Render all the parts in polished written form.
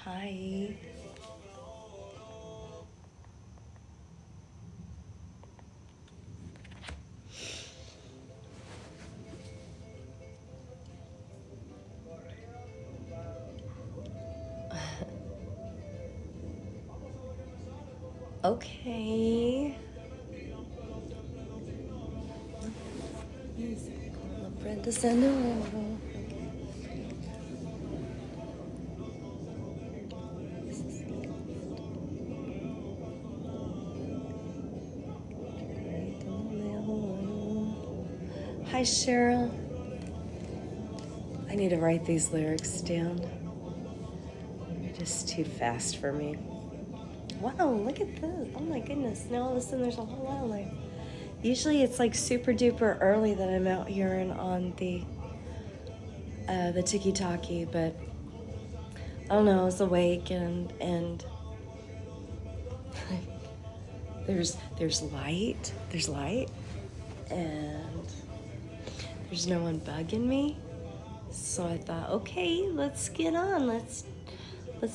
Hi. Okay. Hi, Cheryl. I need to write these lyrics down. They're just too fast for me. Wow, look at this. Oh my goodness. Now all of a sudden there's a whole lot of light. Usually it's like super duper early that I'm out here and on the tiki-taki, but I don't know, I was awake and there's light. There's light. And there's no one bugging me. So I thought, okay, let's get on. Let's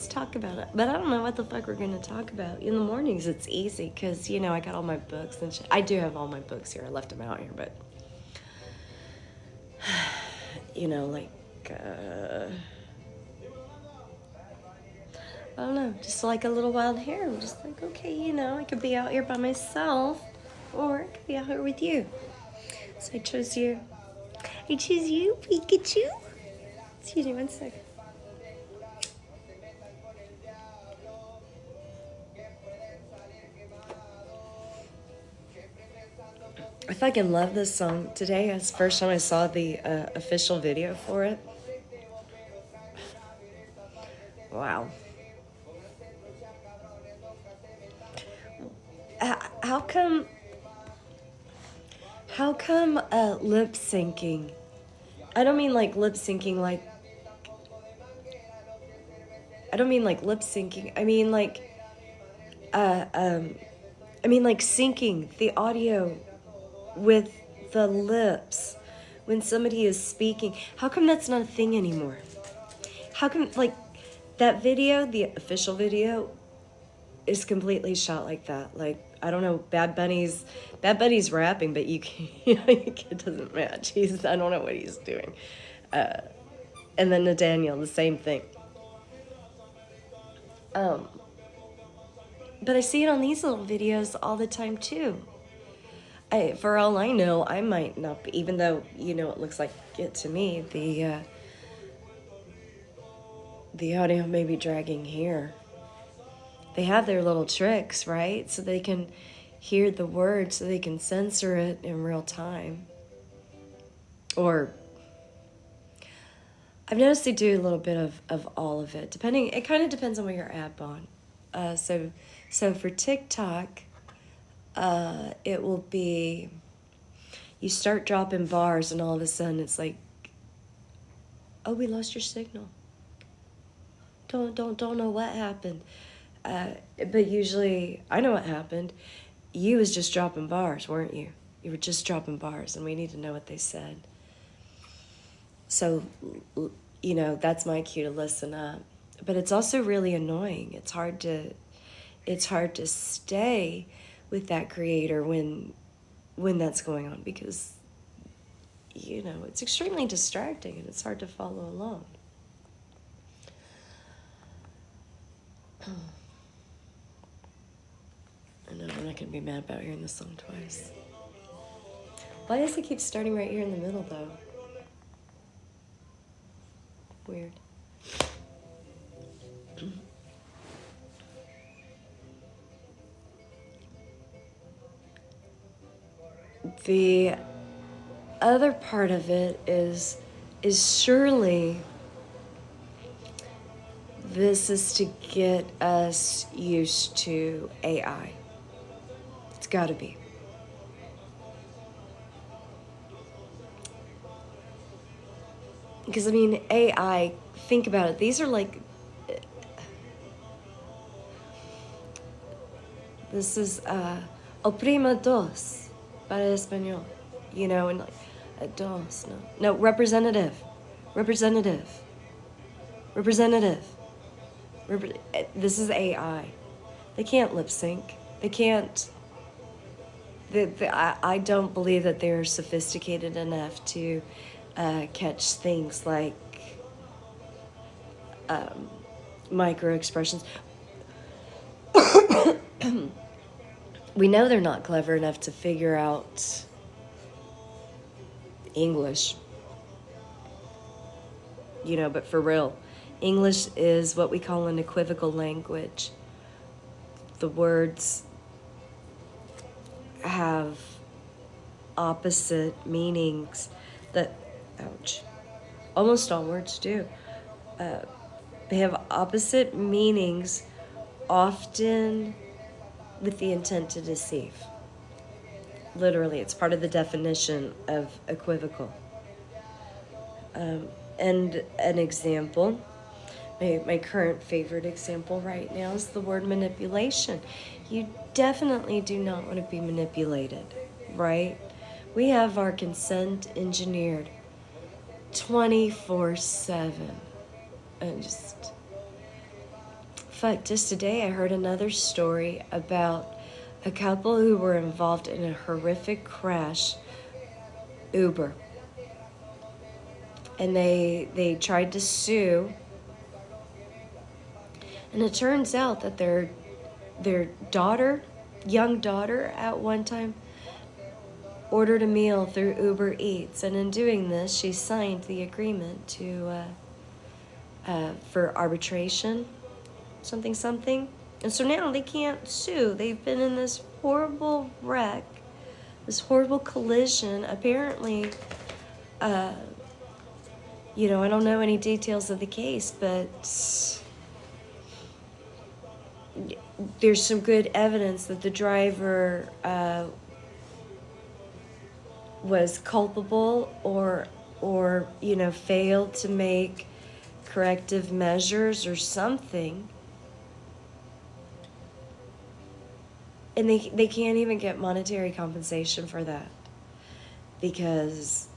talk about it. But I don't know what the fuck we're gonna talk about. In the mornings, it's easy because I got all my books and shit. I do have all my books here. I left them out here, but I don't know, just like a little wild hair. I'm just like, okay, I could be out here by myself, or I could be out here with you. So I chose you. I choose you, Pikachu. Excuse me 1 second. I fucking love this song. Today is the first time I saw the official video for it. Wow. How come lip syncing? I don't mean like lip syncing like lip syncing. I mean like syncing the audio with the lips when somebody is speaking. How come that's not a thing anymore? How come like that video, the official video, is completely shot like that? Like, I don't know, Bad Bunny's rapping, but it doesn't match. I don't know what he's doing. And then Nathaniel, the same thing. But I see it on these little videos all the time too. For all I know, I might not be, even though, it looks like it to me, the audio may be dragging here. They have their little tricks, right? So they can hear the words, so they can censor it in real time. Or I've noticed they do a little bit of all of it. It kind of depends on what your app on. So for TikTok, it will be, you start dropping bars and all of a sudden it's like, oh, we lost your signal. Don't know what happened. But usually, I know what happened. You was just dropping bars, weren't you? You were just dropping bars, and we need to know what they said. So, that's my cue to listen up. But it's also really annoying. It's hard to stay with that creator when that's going on because, it's extremely distracting and it's hard to follow along. I know, I'm not going to be mad about hearing this song twice. Why does it keep starting right here in the middle, though? Weird. The other part of it is surely this is to get us used to AI. It's got to be. Because, AI, think about it. These are like... This is oprima dos para español. And like... Dos, no. No, representative. Remember, this is AI. They can't lip sync. They can't. I don't believe that they're sophisticated enough to catch things like micro expressions. We know they're not clever enough to figure out English. But for real, English is what we call an equivocal language. The words have opposite meanings that, ouch, almost all words do. They have opposite meanings, often with the intent to deceive. Literally, it's part of the definition of equivocal. And an example, my current favorite example right now is the word manipulation. You definitely do not want to be manipulated, right? We have our consent engineered 24/7. And just today I heard another story about a couple who were involved in a horrific crash, Uber. And they tried to sue. And it turns out that their young daughter, at one time ordered a meal through Uber Eats. And in doing this, she signed the agreement for arbitration, something. And so now they can't sue. They've been in this horrible wreck, this horrible collision. Apparently, I don't know any details of the case, but there's some good evidence that the driver was culpable or failed to make corrective measures or something. And they can't even get monetary compensation for that because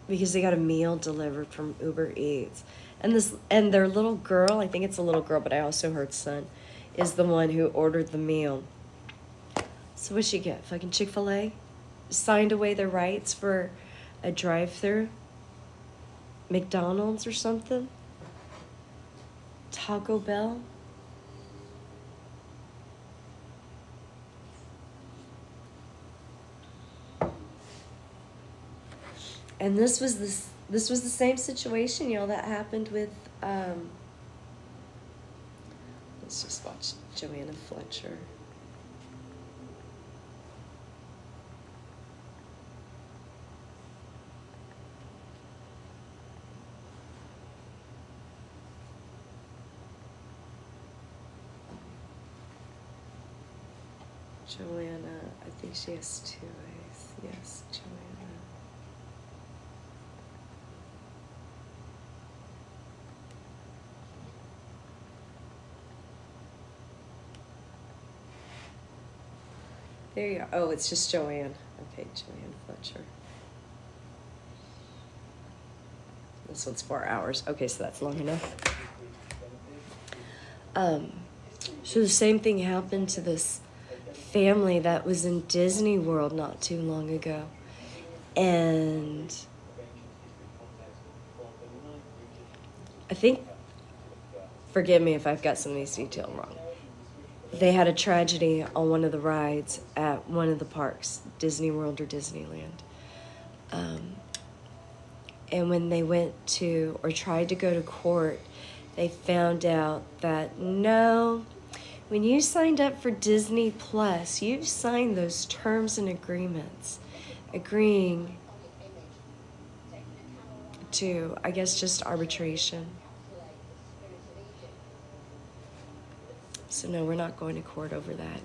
they got a meal delivered from Uber Eats. And their little girl, I think it's a little girl, but I also heard son, is the one who ordered the meal. So what'd she get? Fucking Chick-fil-A? Signed away their rights for a drive-thru? McDonald's or something? Taco Bell? And this was the same situation, that happened with let's just watch Joanna Fletcher. Joanna, I think she has 2 A's. Yes, Joanna. There you go. Oh, it's just Joanne. Okay, Joanne Fletcher. This one's 4 hours. Okay, so that's long enough. So the same thing happened to this family that was in Disney World not too long ago. And I think, forgive me if I've got some of these details wrong, they had a tragedy on one of the rides at one of the parks, Disney World or Disneyland. And when they went to, or tried to go to court, they found out that no, when you signed up for Disney Plus, you signed those terms and agreements, agreeing to, I guess, just arbitration. So no, we're not going to court over that.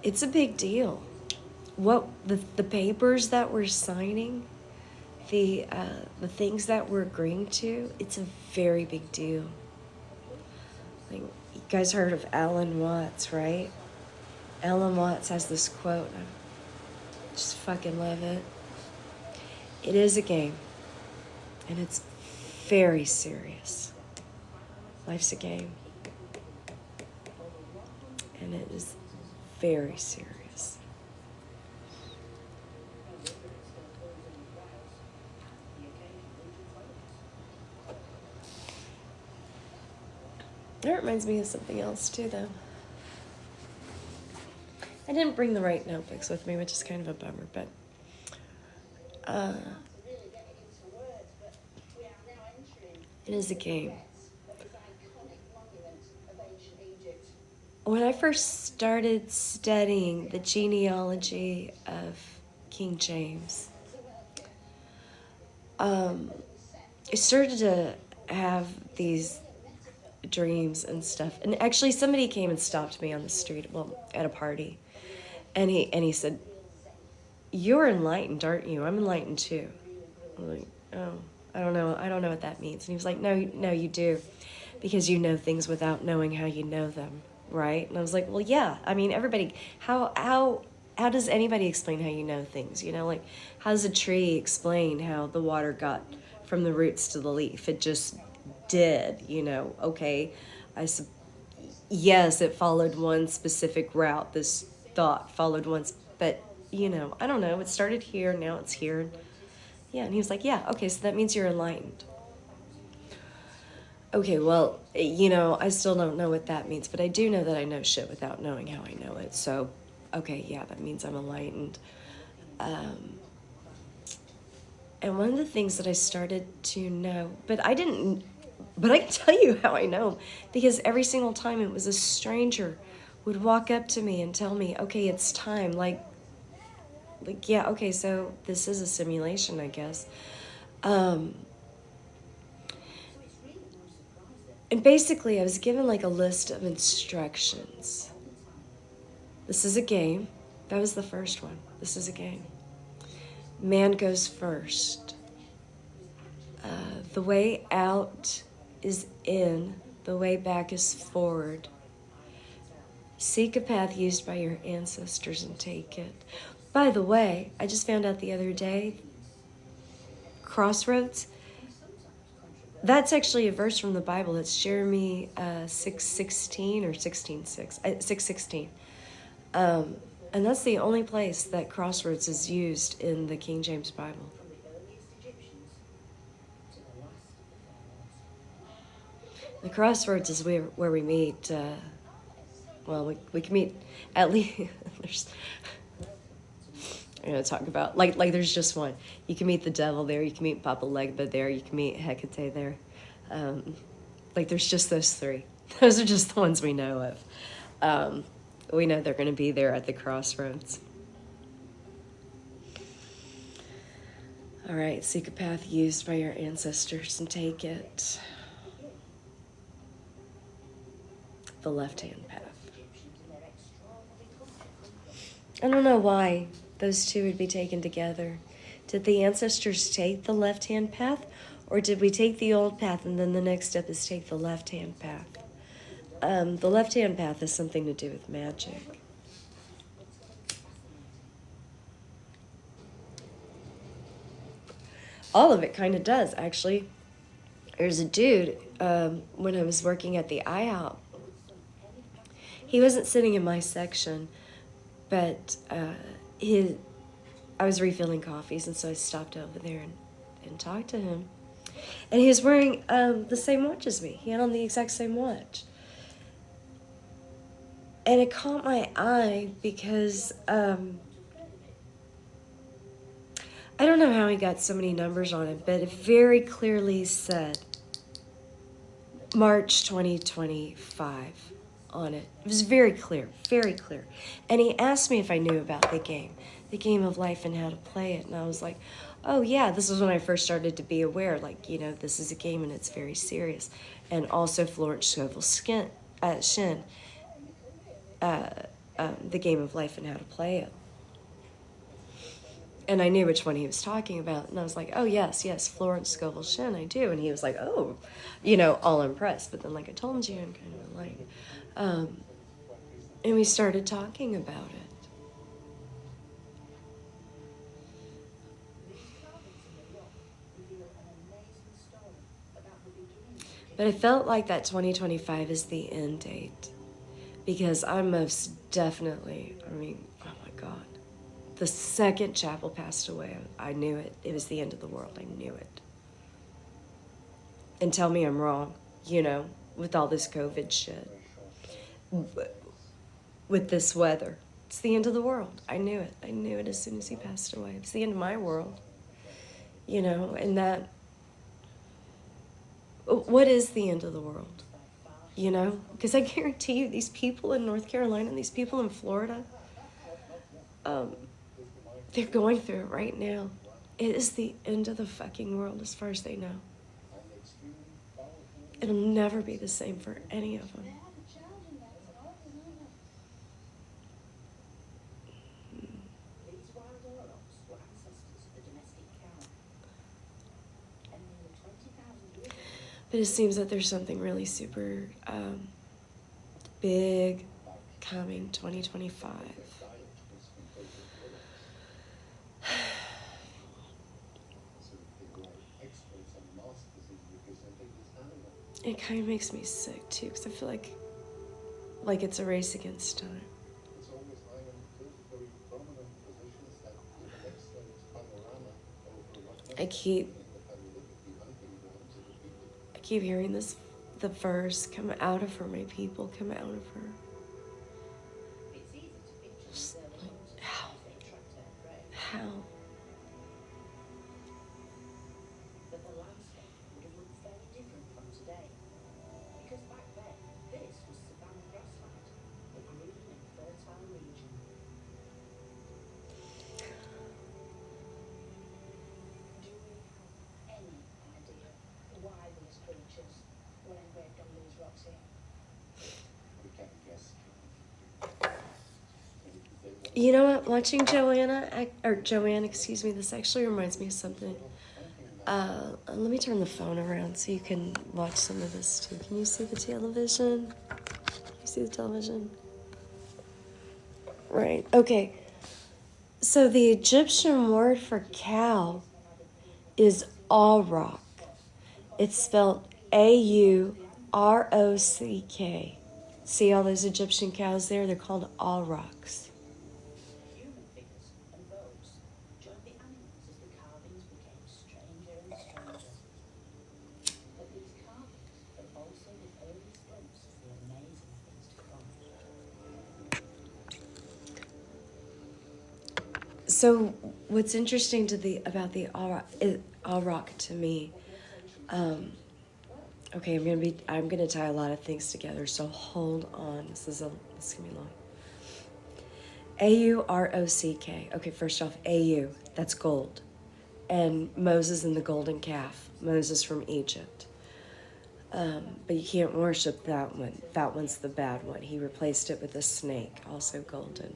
It's a big deal. What the papers that we're signing, the things that we're agreeing to, it's a very big deal. Like, you guys heard of Alan Watts, right? Alan Watts has this quote. I just fucking love it. It is a game. And it's very serious. Life's a game. And it is very serious. That reminds me of something else too, though. I didn't bring the right notebooks with me, which is kind of a bummer, but it is a game. When I first started studying the genealogy of King James, I started to have these dreams and stuff. And actually, somebody came and stopped me on the street, at a party, and he said, "You're enlightened, aren't you? I'm enlightened too." I'm like, "Oh, I don't know what that means." And he was like, No, you do, because you know things without knowing how you know them, right?" And I was like, "Well, yeah. I mean, everybody. How does anybody explain how you know things? You know, like, how does a tree explain how the water got from the roots to the leaf? It just did, you know. Okay, yes, it followed one specific route. This thought followed once, but you know, I don't know. It started here, now it's here." Yeah, and he was like, "Yeah, okay, so that means you're enlightened." Okay, well, you know, I still don't know what that means, but I do know that I know shit without knowing how I know it. So, okay, yeah, that means I'm enlightened. And one of the things that I started to know, but I can tell you how I know, because every single time it was a stranger would walk up to me and tell me, "Okay, it's time." Like, yeah, okay, so this is a simulation, I guess. And basically, I was given like a list of instructions. This is a game. That was the first one. This is a game. Man goes first. The way out is in. The way back is forward. Seek a path used by your ancestors and take it. By the way, I just found out the other day, crossroads, that's actually a verse from the Bible. It's Jeremy 6:16 or 6:16. And that's the only place that crossroads is used in the King James Bible. The crossroads is where we meet. We can meet at least. I'm going to talk about, like there's just one. You can meet the devil there, you can meet Papa Legba there, you can meet Heretik there. There's just those three. Those are just the ones we know of. We know they're going to be there at the crossroads. All right, seek a path used by your ancestors and take it. The left-hand path. I don't know why those two would be taken together. Did the ancestors take the left-hand path, or did we take the old path and then the next step is take the left-hand path? The left-hand path has something to do with magic. All of it kind of does, actually. There's a dude, when I was working at the IHOP, he wasn't sitting in my section, but I was refilling coffees, and so I stopped over there and talked to him. And he was wearing the same watch as me. He had on the exact same watch. And it caught my eye because I don't know how he got so many numbers on it, but it very clearly said March 2025 on it. It was very clear, very clear. And he asked me if I knew about the game of life and how to play it. And I was like, oh yeah, this was when I first started to be aware, like, you know, this is a game and it's very serious. And also Florence Scovel's Shin, the game of life and how to play it. And I knew which one he was talking about. And I was like, oh, yes, Florence Scovel Shin, I do. And he was like, oh, you know, all impressed. But then, like I told you, I'm kind of like, and we started talking about it. But I felt like that 2025 is the end date. Because I'm most definitely, I mean, oh my God. The second Chapel passed away, I knew it. It was the end of the world. I knew it. And tell me I'm wrong, you know, with all this COVID shit. With this weather. It's the end of the world. I knew it. I knew it as soon as he passed away. It's the end of my world. You know, and that, what is the end of the world? You know? Because I guarantee you, these people in North Carolina and these people in Florida, they're going through it right now. It is the end of the fucking world as far as they know. It'll never be the same for any of them. But it seems that there's something really super big coming 2025. It kind of makes me sick too, because I feel like it's a race against time. I keep hearing the verse, come out of her, my people, come out of her. How? You know what? Watching Joanne, excuse me, this actually reminds me of something. Let me turn the phone around so you can watch some of this too. Can you see the television? Can you see the television? Right. Okay. So the Egyptian word for cow is Auroch. It's spelled Aurock. See all those Egyptian cows there? They're called Aurochs. So what's interesting about the Auroch to me, okay, I'm gonna tie a lot of things together, so hold on. This is gonna be long. Aurock. Okay, first off, that's gold. And Moses and the golden calf, Moses from Egypt. But you can't worship that one. That one's the bad one. He replaced it with a snake, also golden.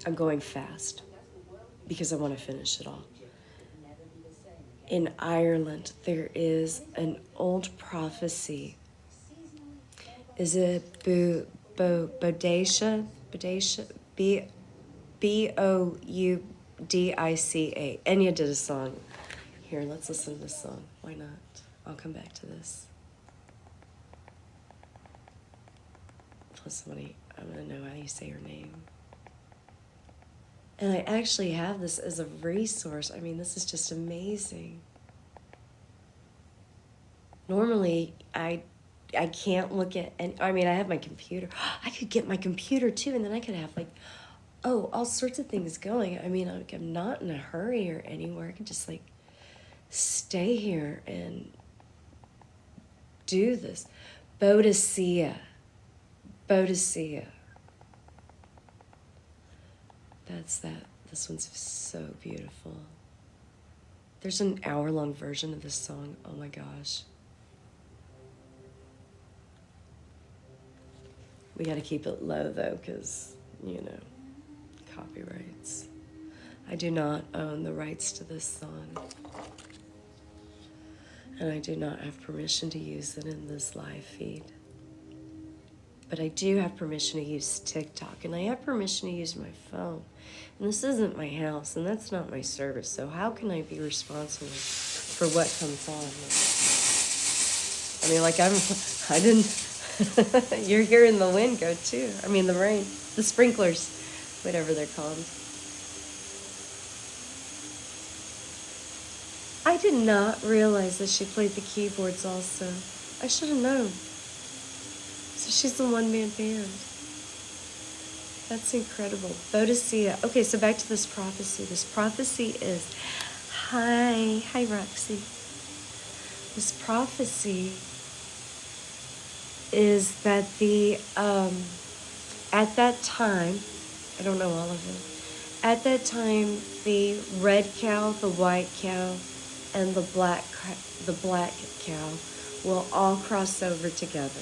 I'm going fast because I want to finish it all. In Ireland, there is an old prophecy. Is it Boudicca? Boudica. Enya did a song. Here, let's listen to this song. Why not? I'll come back to this. Plus, I'm going to know how you say her name. And I actually have this as a resource. I mean, this is just amazing. Normally, I can't look at, I have my computer. I could get my computer too, and then I could have all sorts of things going. I mean, I'm not in a hurry or anywhere. I could just stay here and do this. Boudicca. That's that. This one's so beautiful. There's an hour-long version of this song. Oh my gosh. We got to keep it low though, because, copyrights. I do not own the rights to this song. And I do not have permission to use it in this live feed. But I do have permission to use TikTok, and I have permission to use my phone. And this isn't my house, and that's not my service, so how can I be responsible for what comes on? I mean, like, I didn't, you're hearing the wind go too. I mean, the rain, the sprinklers, whatever they're called. I did not realize that she played the keyboards also. I should have known. So she's the one-man band. That's incredible. Bodicea. Okay, so back to this prophecy. This prophecy is, hi Roxy. This prophecy is that at that time, I don't know all of it, at that time, the red cow, the white cow, and the black cow will all cross over together.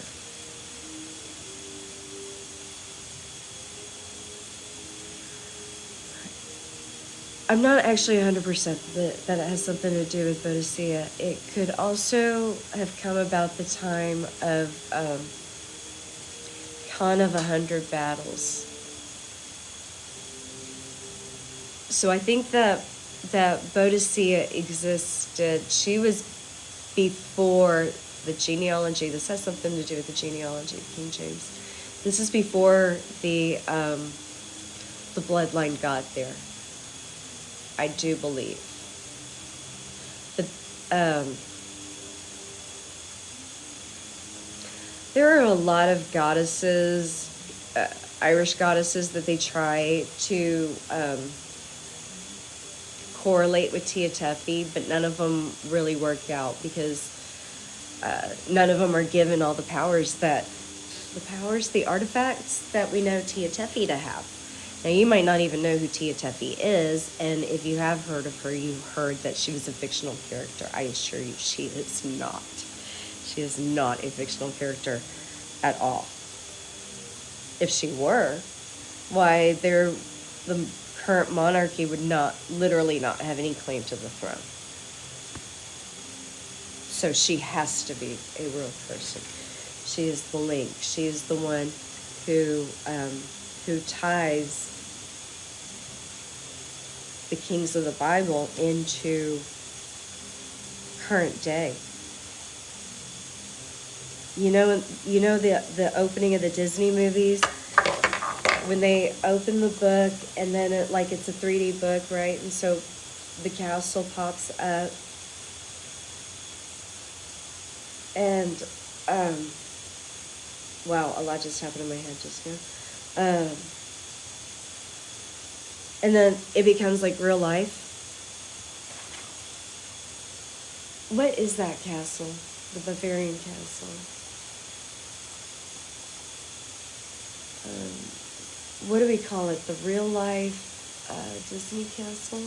I'm not actually 100% that it has something to do with Bodicea. It could also have come about the time of Khan of 100 battles. So I think that Bodicea existed. She was before the genealogy. This has something to do with the genealogy of King James. This is before the bloodline got there. I do believe. But there are a lot of goddesses, Irish goddesses, that they try to correlate with Tia Tefi, but none of them really work out because none of them are given all the the artifacts that we know Tia Tefi to have. Now, you might not even know who Tia Tefi is, and if you have heard of her, you've heard that she was a fictional character. I assure you, she is not. She is not a fictional character at all. If she were, why, the current monarchy would literally not have any claim to the throne. So she has to be a real person. She is the link. She is the one who ties the kings of the Bible into current day. You know the opening of the Disney movies, when they open the book and then it's a 3D book, right? And so the castle pops up, and wow, a lot just happened in my head just now. And then it becomes like real life. What is that castle? The Bavarian castle. What do we call it? The real life Disney castle?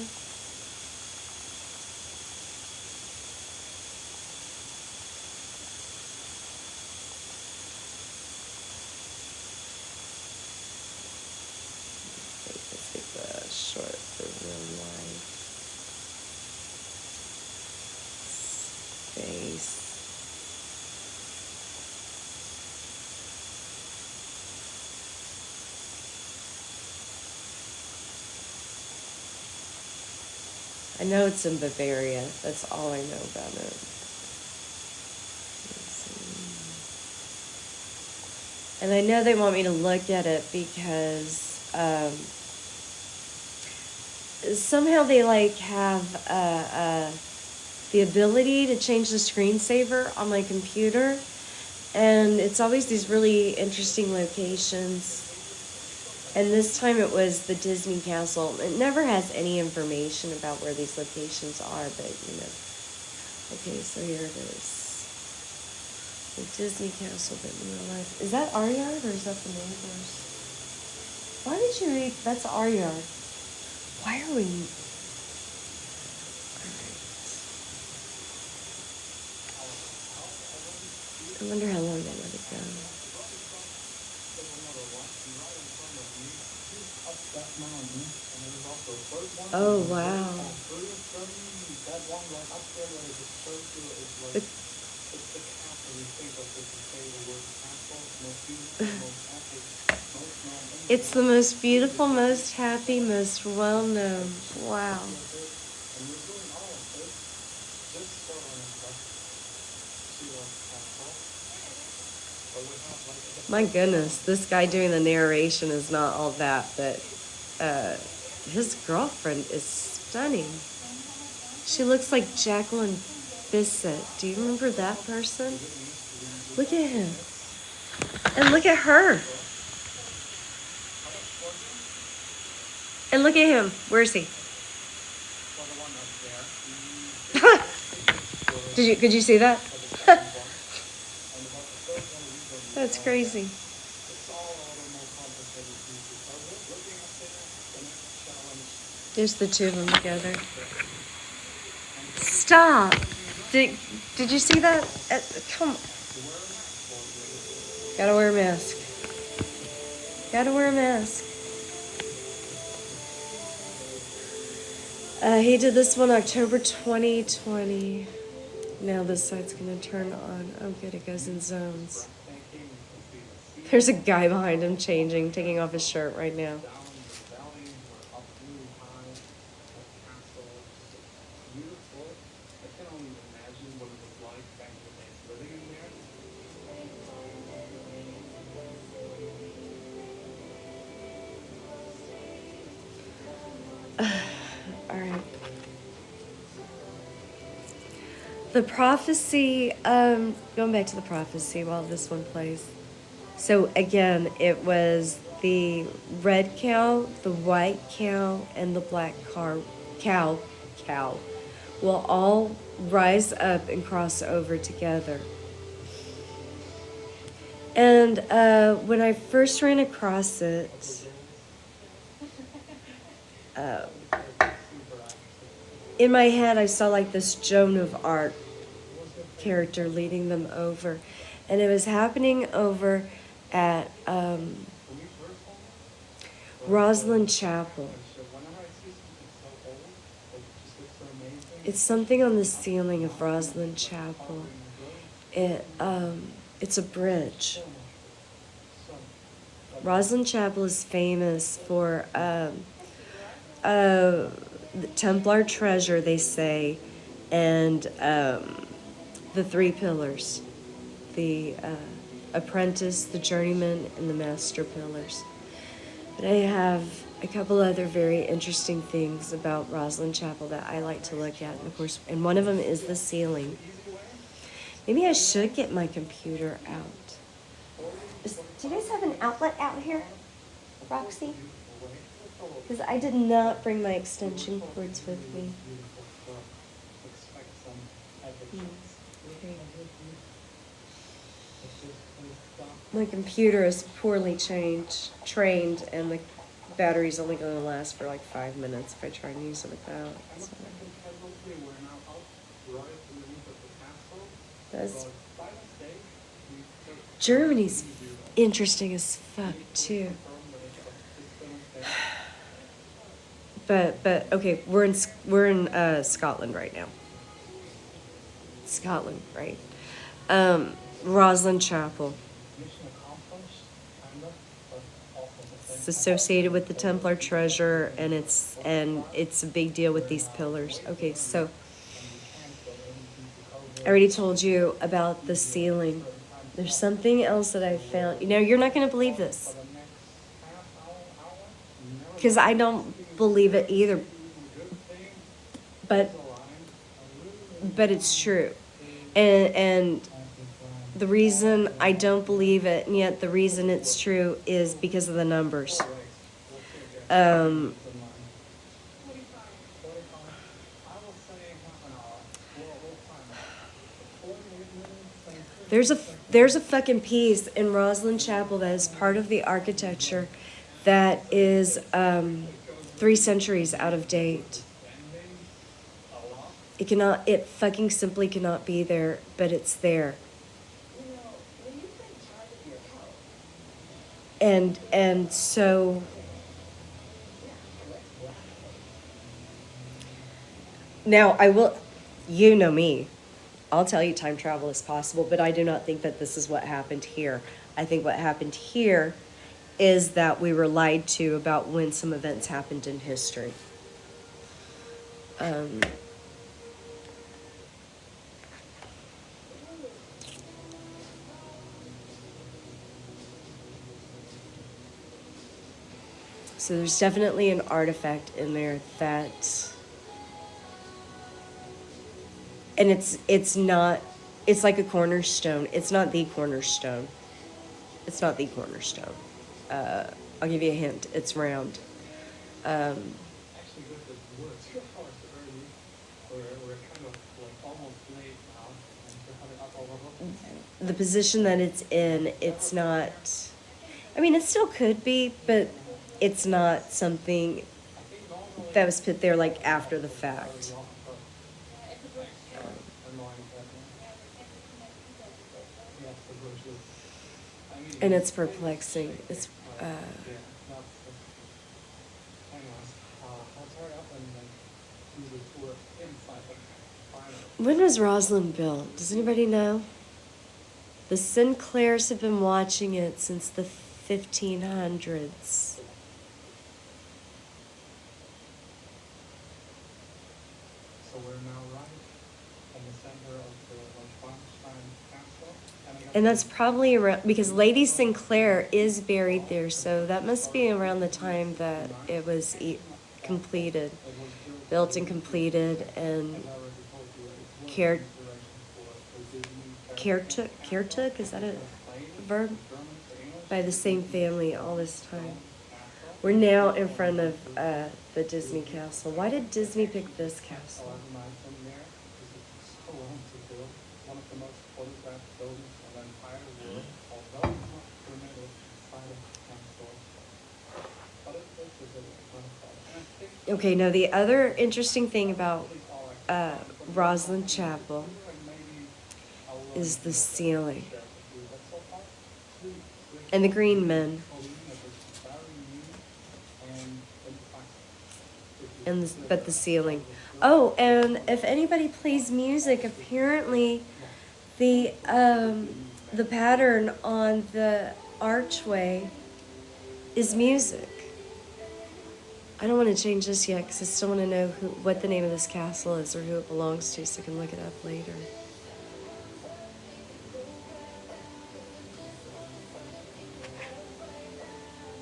I know it's in Bavaria. That's all I know about it. And I know they want me to look at it because somehow they have the ability to change the screensaver on my computer. And it's always these really interesting locations. And this time it was the Disney Castle. It never has any information about where these locations are, but Okay, so here it is. The Disney Castle, but in real life. Is that our yard or is that the neighbor's? Why did you read? That's our yard. Why are we? Alright. I wonder how long they let it go. Oh, wow. It's the most beautiful, most happy, most well-known. Wow. My goodness, this guy doing the narration is not all that, but his girlfriend is stunning. She looks like Jacqueline Bissett. Do you remember that person? Look at him. And look at her. And look at him. Where is he? Could you see that? That's crazy. There's the two of them together. Stop. Did you see that? Come on. Gotta wear a mask. Gotta wear a mask. He did this one October 2020. Now this side's gonna turn on. Oh good, it goes in zones. There's a guy behind him changing, taking off his shirt right now. All right. The prophecy, going back to the prophecy while this one plays. So again, it was the red cow, the white cow, and the black cow will all rise up and cross over together. And when I first ran across it, in my head I saw like this Joan of Arc character leading them over. And it was happening over at Roslyn Chapel. It's something on the ceiling of Roslyn Chapel. It's a bridge. Roslyn Chapel is famous for the Templar treasure, they say, and the three pillars. The apprentice, the journeyman, and the master pillars. But I have a couple other very interesting things about Roslyn Chapel that I like to look at, and of course, and one of them is the ceiling. Maybe I should get my computer out. Do you guys have an outlet out here, Roxy? Because I did not bring my extension cords with me. Okay. My computer is poorly trained, and the battery's only going to last for like 5 minutes if I try and use it without. So. Germany's interesting as fuck too. But okay, we're in Scotland right now. Scotland, right? Roslyn Chapel. It's associated with the Templar treasure, and it's a big deal with these pillars. Okay, so I already told you about the ceiling. There's something else that I found. You know, you're not going to believe this, because I don't believe it either. But it's true, and the reason I don't believe it, and yet the reason it's true, is because of the numbers. There's a fucking piece in Roslyn Chapel that is part of the architecture that is 3 centuries out of date. It fucking simply cannot be there, but it's there. And so now I will, you know me, I'll tell you time travel is possible, but I do not think that this is what happened here. I think what happened here is that we were lied to about when some events happened in history. So there's definitely an artifact in there that, and it's not, it's like a cornerstone. It's not the cornerstone. It's not the cornerstone. I'll give you a hint. It's round. Actually, with the woods, 2 hours early, we're kind of like almost late now, and we're having up over. The position that it's in, it's not, I mean, it still could be, but it's not something that was put there like after the fact. And it's perplexing. It's when was Rosalind built? Does anybody know? The Sinclairs have been watching it since the 1500s. So we're now right in the center of the Schwanstein Castle. And that's probably around, because Lady Sinclair is buried there, so that must be around the time that it was completed, built and completed, and Heretik, is that a verb? By the same family all this time. We're now in front of the Disney castle. Why did Disney pick this castle? Okay, now the other interesting thing about Rosalind Chapel is the ceiling and the green men and but the ceiling. Oh, and if anybody plays music, apparently the pattern on the archway is music. I don't want to change this yet because I still want to know what the name of this castle is or who it belongs to, so I can look it up later.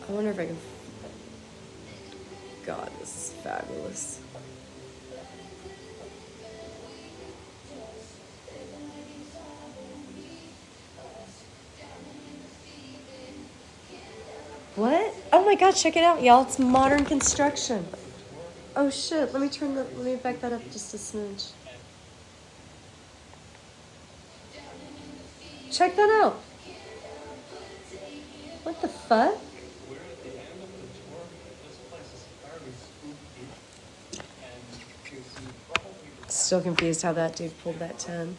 I wonder if I can... God, this is fabulous. What? Oh my God, check it out, y'all. It's modern construction. Oh shit, let me back that up just a smidge. Check that out. What the fuck? We're at the end of the tour. This place is fairly spooky, and you see probably. Still confused how that dude pulled that 10.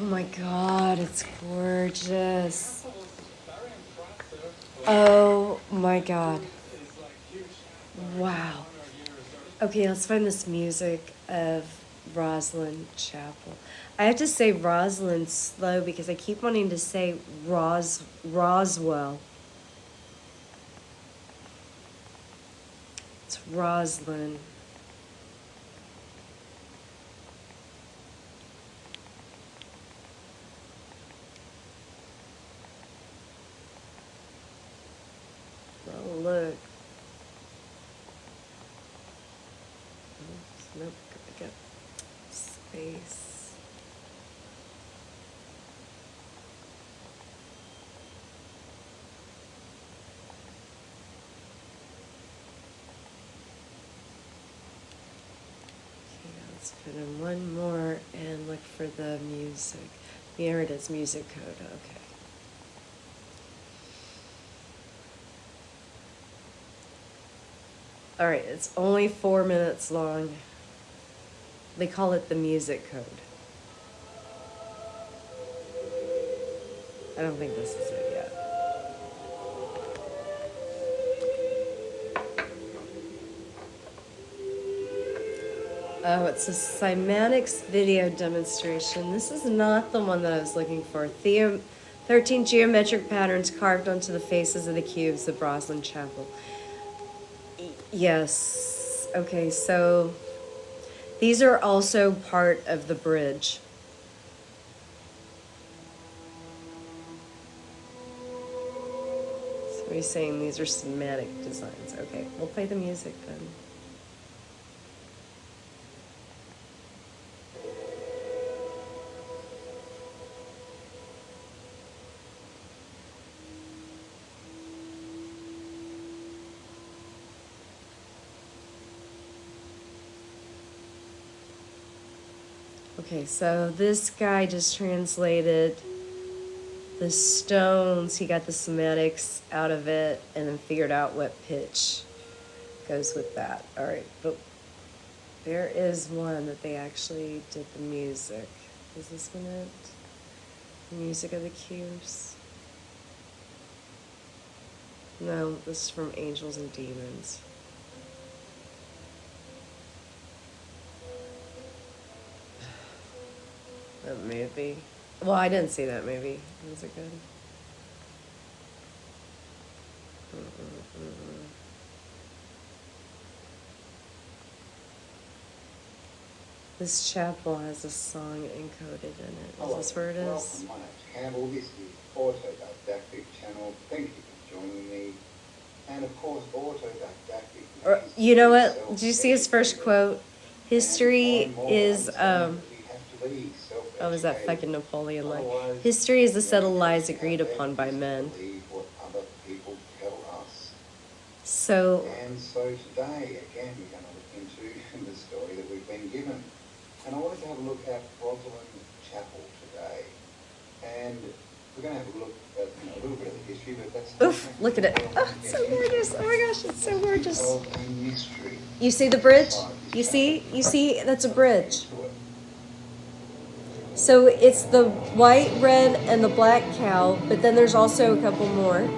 Oh my God, it's gorgeous. Oh my God. Wow. Okay, let's find this music of Rosalind Chapel. I have to say Rosalind slow because I keep wanting to say Roswell. It's Rosalind. Oh, look. Nope, go back up. Space. Okay, let's put in one more and look for the music. Here it is, music code, okay. All right, it's only 4 minutes long. They call it the music code. I don't think this is it yet. Oh, it's a cymatics video demonstration. This is not the one that I was looking for. 13 geometric patterns carved onto the faces of the cubes of Roslyn Chapel. Yes. Okay, so these are also part of the bridge. So he's saying these are cymatic designs. Okay, we'll play the music then. Okay, so this guy just translated the stones. He got the cymatics out of it and then figured out what pitch goes with that. All right, but there is one that they actually did the music. Is this one it? The music of the cubes? No, this is from Angels and Demons. That movie. Well, I didn't see that movie. Was it good? This chapel has a song encoded in it. Is this where it is? My name's Campbell. This is Autodidactic channel. Thank you for joining me. And of course, Autodidactic. You know what? Did you see his first quote? History is oh, is that fucking Napoleon line? History is a set of lies agreed upon by men. So. And so today, again, we're going to look into the story that we've been given. And I wanted to have a look at Rosalind Chapel today. And we're going to have a look at a little bit of the history, but that's... Oof, look at it. Oh, it's so gorgeous. Oh my gosh, it's so gorgeous. Of a mystery. You see the bridge? You see? You see? That's a bridge. So it's the white, red, and the black cow, but then there's also a couple more.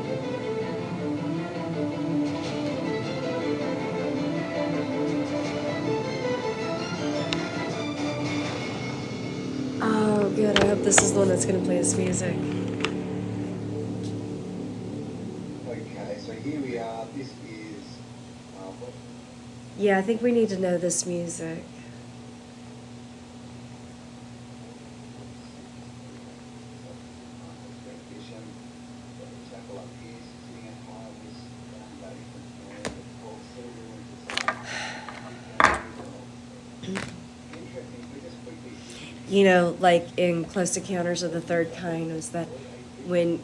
Oh, good. I hope this is the one that's going to play this music. Okay, so here we are. This is... Yeah, I think we need to know this music. You know, like in Close Encounters of the Third Kind, was that when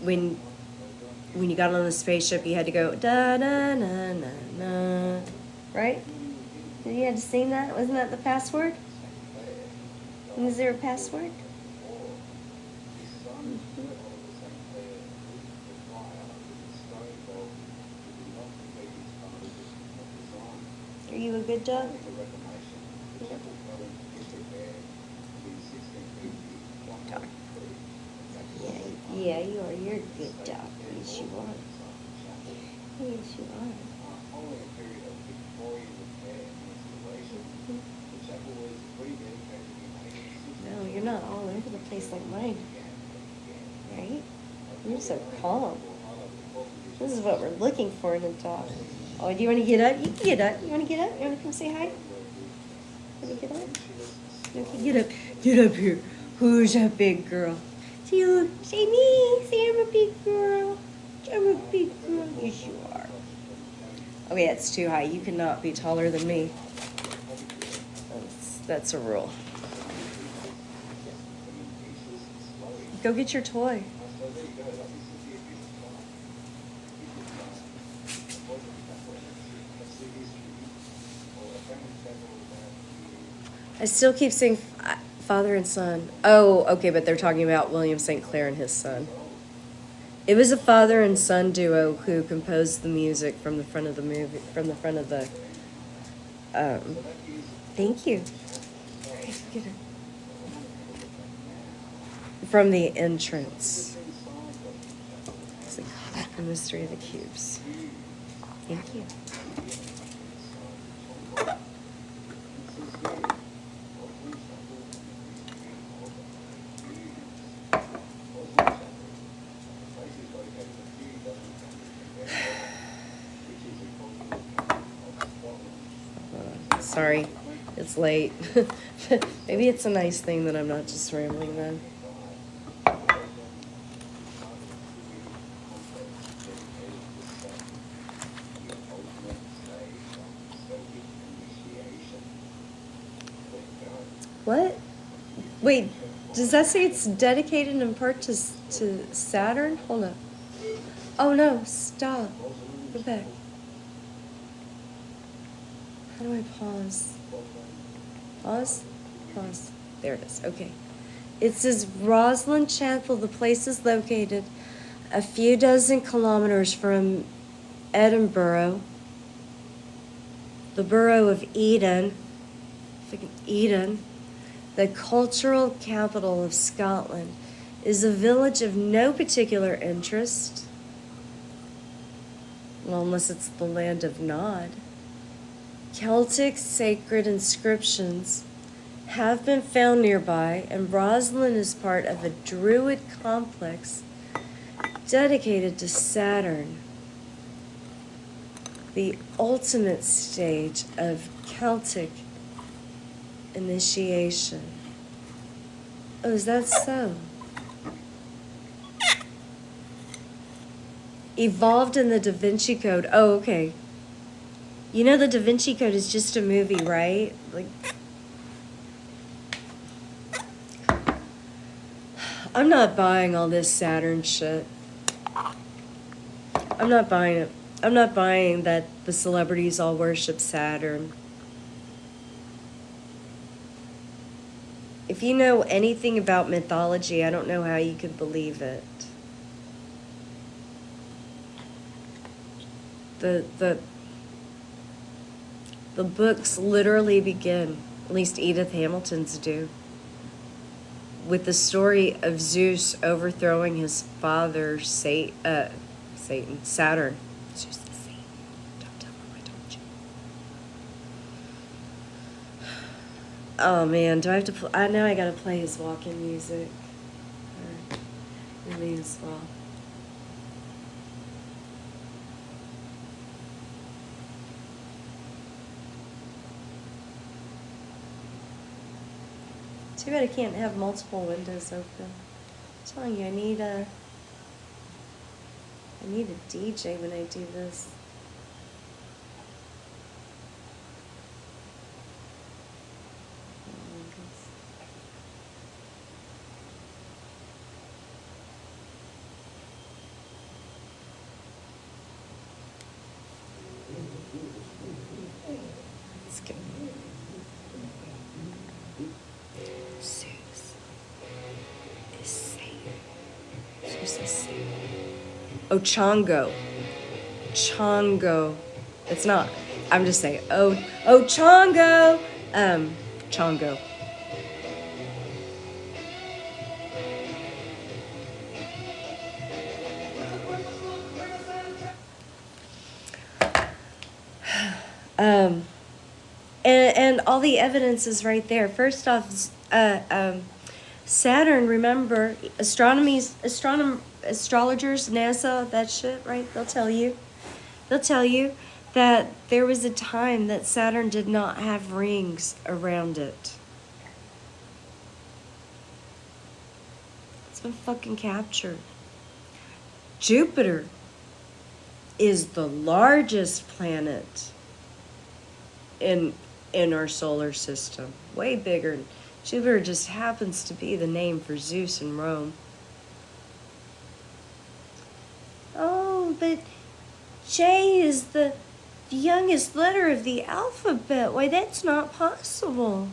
you got on the spaceship, you had to go da na na na na, right? Did you have to sing that? Wasn't that the password? Was there a password? Are you a good dog? Yeah, you are. You're a good dog. Yes, you are. Yes, you are. No, you're not all over the place like mine. Right? You're so calm. This is what we're looking for in a dog. Oh, do you want to get up? You can get up. You want to get up? You want to come say hi? You want to get up? Okay, get up. Get up here. Who's that big girl? Say me. Say I'm a big girl. I'm a big girl. Yes, you are. Okay, that's too high. You cannot be taller than me. That's a rule. Go get your toy. I still keep saying father and son. Oh, okay, but they're talking about William St. Clair and his son. It was a father and son duo who composed the music from the front of the movie, from the front of the. Thank you. From the entrance. It's like the mystery of the cubes. Thank you. Sorry, it's late. Maybe it's a nice thing that I'm not just rambling then. What? Wait, does that say it's dedicated in part to Saturn? Hold up. Oh no, stop. Go back. How do I pause? Pause? Pause. There it is. Okay. It says Roslyn Chapel, the place is located a few dozen kilometers from Edinburgh, the borough of Eden, the cultural capital of Scotland, is a village of no particular interest. Well, unless it's the land of Nod. Celtic sacred inscriptions have been found nearby, and Roslyn is part of a Druid complex dedicated to Saturn, the ultimate stage of Celtic initiation. Oh, is that so? Evolved in the Da Vinci Code. Oh, okay. You know the Da Vinci Code is just a movie, right? Like, I'm not buying all this Saturn shit. I'm not buying it. I'm not buying that the celebrities all worship Saturn. If you know anything about mythology, I don't know how you could believe it. The books literally begin, at least Edith Hamilton's do, with the story of Zeus overthrowing his father, Saturn. Zeus is Satan. Don't tell him I told you. Oh man, do I have to? I know I gotta play his walk-in music. We may as well. Too bad I can't have multiple windows open. I'm telling you, I need a DJ when I do this. Let's go. Oh, Chongo. Chongo. It's not. I'm just saying. Oh, Chongo. Chongo. And all the evidence is right there. First off, Saturn, remember, astrologers, NASA, that shit, right? They'll tell you that there was a time that Saturn did not have rings around it. It's been fucking captured. Jupiter is the largest planet in our solar system. Way bigger. Jupiter just happens to be the name for Zeus in Rome. Oh, but J is the youngest letter of the alphabet. Why, that's not possible.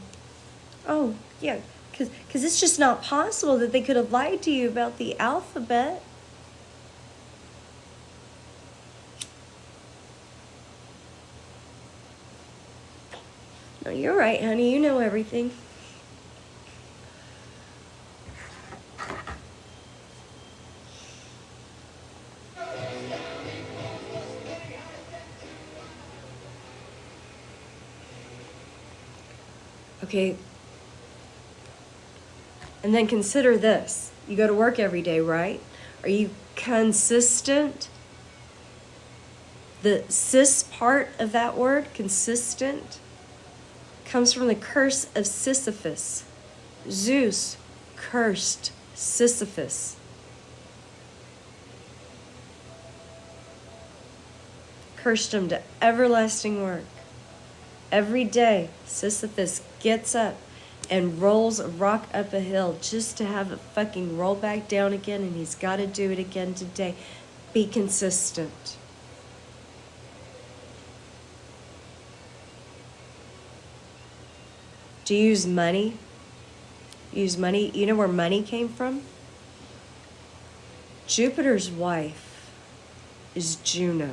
Oh, yeah, because it's just not possible that they could have lied to you about the alphabet. No, you're right, honey. You know everything. Okay. And then consider this. You go to work every day, right? Are you consistent? The cis part of that word, consistent. comes from the curse of Sisyphus. Zeus cursed Sisyphus. Cursed him to everlasting work. Every day, Sisyphus gets up and rolls a rock up a hill just to have it fucking roll back down again, and he's got to do it again today. Be consistent. Do you use money? Use money. You know where money came from? Jupiter's wife is Juno.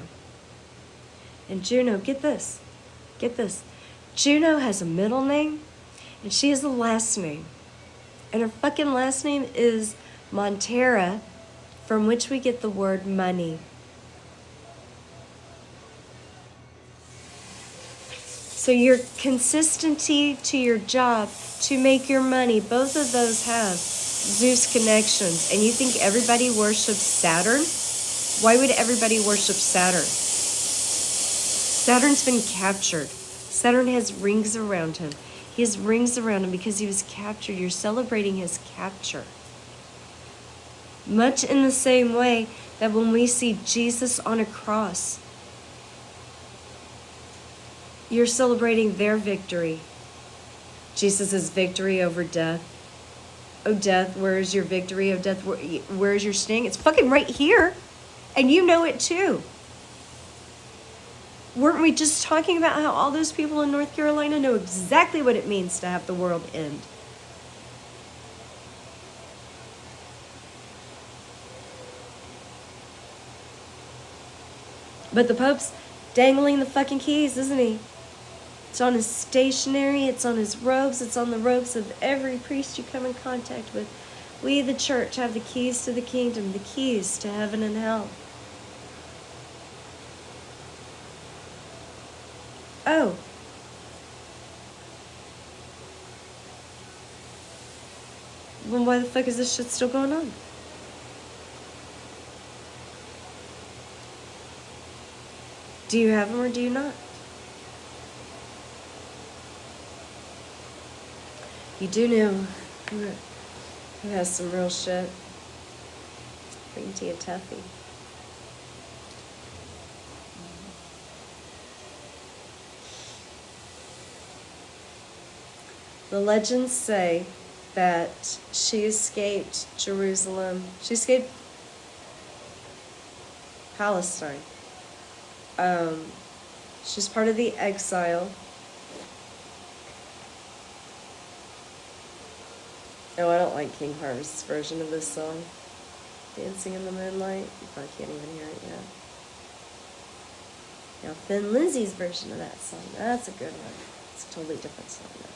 And Juno, get this. Juno has a middle name, and she has a last name. And her fucking last name is Montera, from which we get the word money. So your consistency to your job, to make your money, both of those have Zeus connections. And you think everybody worships Saturn? Why would everybody worship Saturn? Saturn's been captured. Saturn has rings around him. He has rings around him because he was captured. You're celebrating his capture. Much in the same way that when we see Jesus on a cross, you're celebrating their victory. Jesus' victory over death. Oh, death, where is your victory? Oh, death, where is your sting? It's fucking right here. And you know it too. Weren't we just talking about how all those people in North Carolina know exactly what it means to have the world end? But the Pope's dangling the fucking keys, isn't he? It's on his stationery, it's on his robes, it's on the robes of every priest you come in contact with. We, the church, have the keys to the kingdom, the keys to heaven and hell. Oh. Well, why the fuck is this shit still going on? Do you have them or do you not? You do know who has some real shit. Bring to you Tuffy. The legends say that she escaped Jerusalem. She escaped Palestine. She's part of the exile. Oh, I don't like King Harvest's version of this song. Dancing in the Moonlight. You probably can't even hear it yet. Now, Thin Lizzy's version of that song. That's a good one. It's a totally different song now.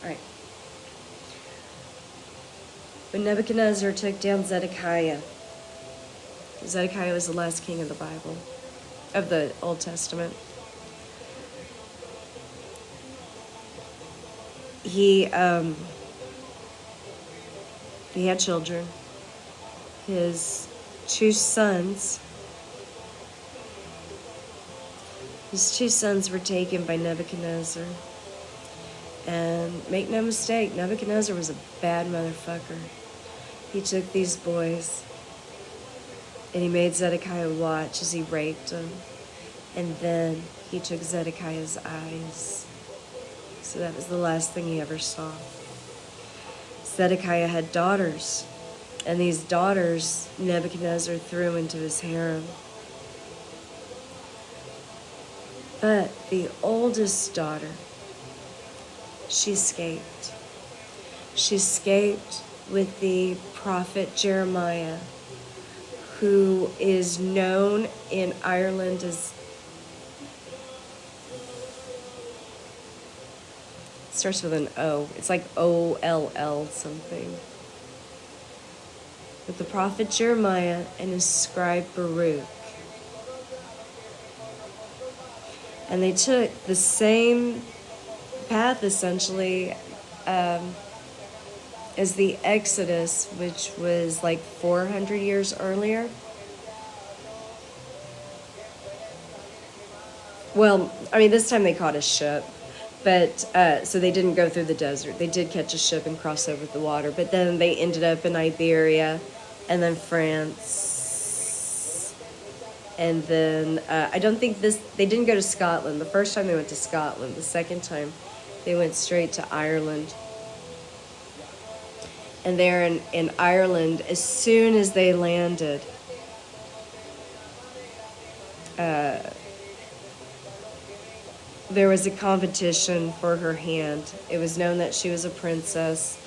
Right. When Nebuchadnezzar took down Zedekiah was the last king of the Bible, of the Old Testament. He had children. His two sons were taken by Nebuchadnezzar. And make no mistake, Nebuchadnezzar was a bad motherfucker. He took these boys and he made Zedekiah watch as he raped them. And then he took Zedekiah's eyes. So that was the last thing he ever saw. Zedekiah had daughters. And these daughters, Nebuchadnezzar threw into his harem. But the oldest daughter, she escaped. She escaped with the prophet Jeremiah, who is known in Ireland as, starts with an O. It's like O-L-L something. with the prophet Jeremiah and his scribe Baruch. And they took the same path, essentially, as the Exodus, which was like 400 years earlier. Well, I mean, this time they caught a ship, but so they didn't go through the desert. They did catch a ship and cross over the water, but then they ended up in Iberia, and then France, and then I don't think they didn't go to Scotland. The first time they went to Scotland. The second time they went straight to Ireland. And there in Ireland, as soon as they landed, there was a competition for her hand. It was known that she was a princess.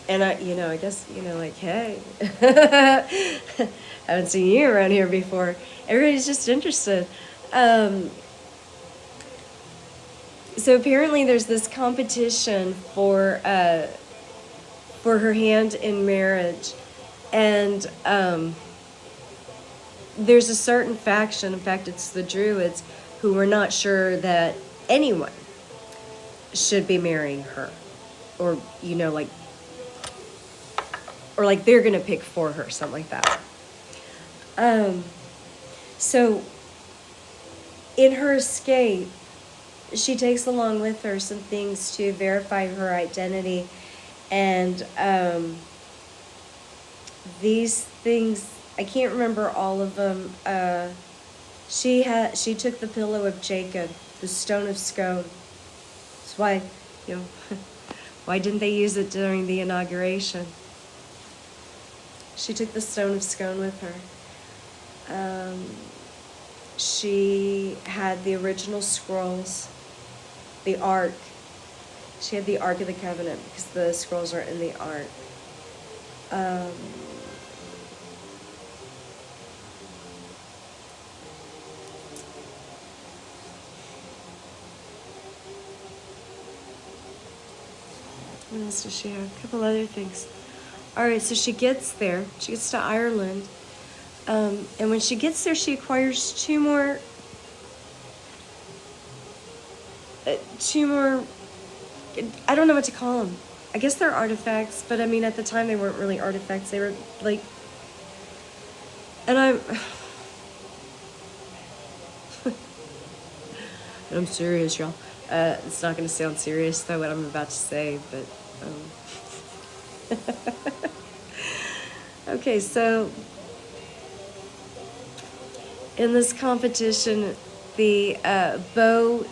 And I guess, like, hey, haven't seen you around here before. Everybody's just interested. So apparently there's this competition for her hand in marriage. And there's a certain faction, in fact, it's the Druids, who were not sure that anyone should be marrying her. Or, like they're going to pick for her, something like that. So in her escape, she takes along with her some things to verify her identity. And these things, I can't remember all of them. She took the pillow of Jacob, the stone of scone. That's why, why didn't they use it during the inauguration? She took the stone of scone with her. She had the original scrolls, the Ark. She had the Ark of the Covenant because the scrolls are in the Ark. What else does she have? A couple other things. All right, so she gets there. She gets to Ireland. And when she gets there, she acquires two more, I don't know what to call them. I guess they're artifacts, but I mean, at the time, they weren't really artifacts. They were like, and I'm serious, y'all. It's not going to sound serious, though, what I'm about to say, but, okay, so in this competition, the bow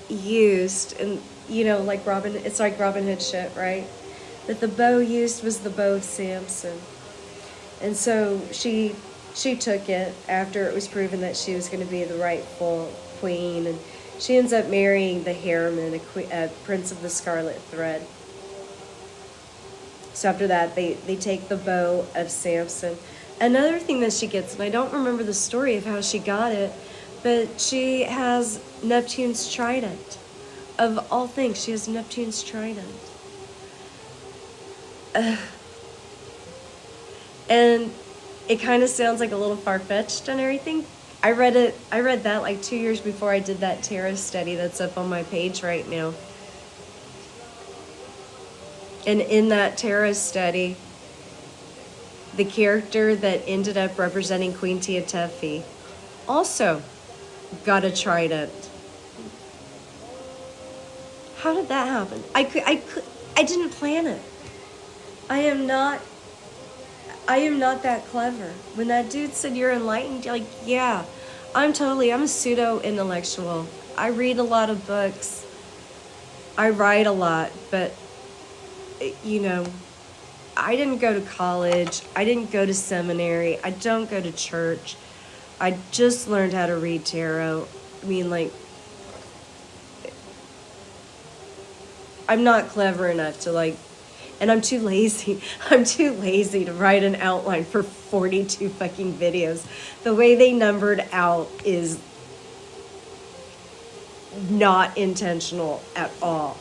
used, and like it's like Robin Hood shit, right? That the bow used was the bow of Samson. And so she took it after it was proven that she was going to be the rightful queen, and she ends up marrying the Harriman, a prince of the Scarlet Thread. So after that, they take the bow of Samson. Another thing that she gets, and I don't remember the story of how she got it, but she has Neptune's trident. Of all things, she has Neptune's trident. And it kind of sounds like a little far-fetched and everything. I read that like 2 years before I did that tarot study that's up on my page right now. And in that tarot study, the character that ended up representing Queen Teotefi also got a trident. How did that happen? I didn't plan it. I am not that clever. When that dude said you're enlightened, you're like, yeah, I'm a pseudo-intellectual. I read a lot of books. I write a lot, but, I didn't go to college. I didn't go to seminary. I don't go to church. I just learned how to read tarot. I mean, like, I'm not clever enough to, like, and I'm too lazy. I'm too lazy to write an outline for 42 fucking videos. The way they numbered out is not intentional at all.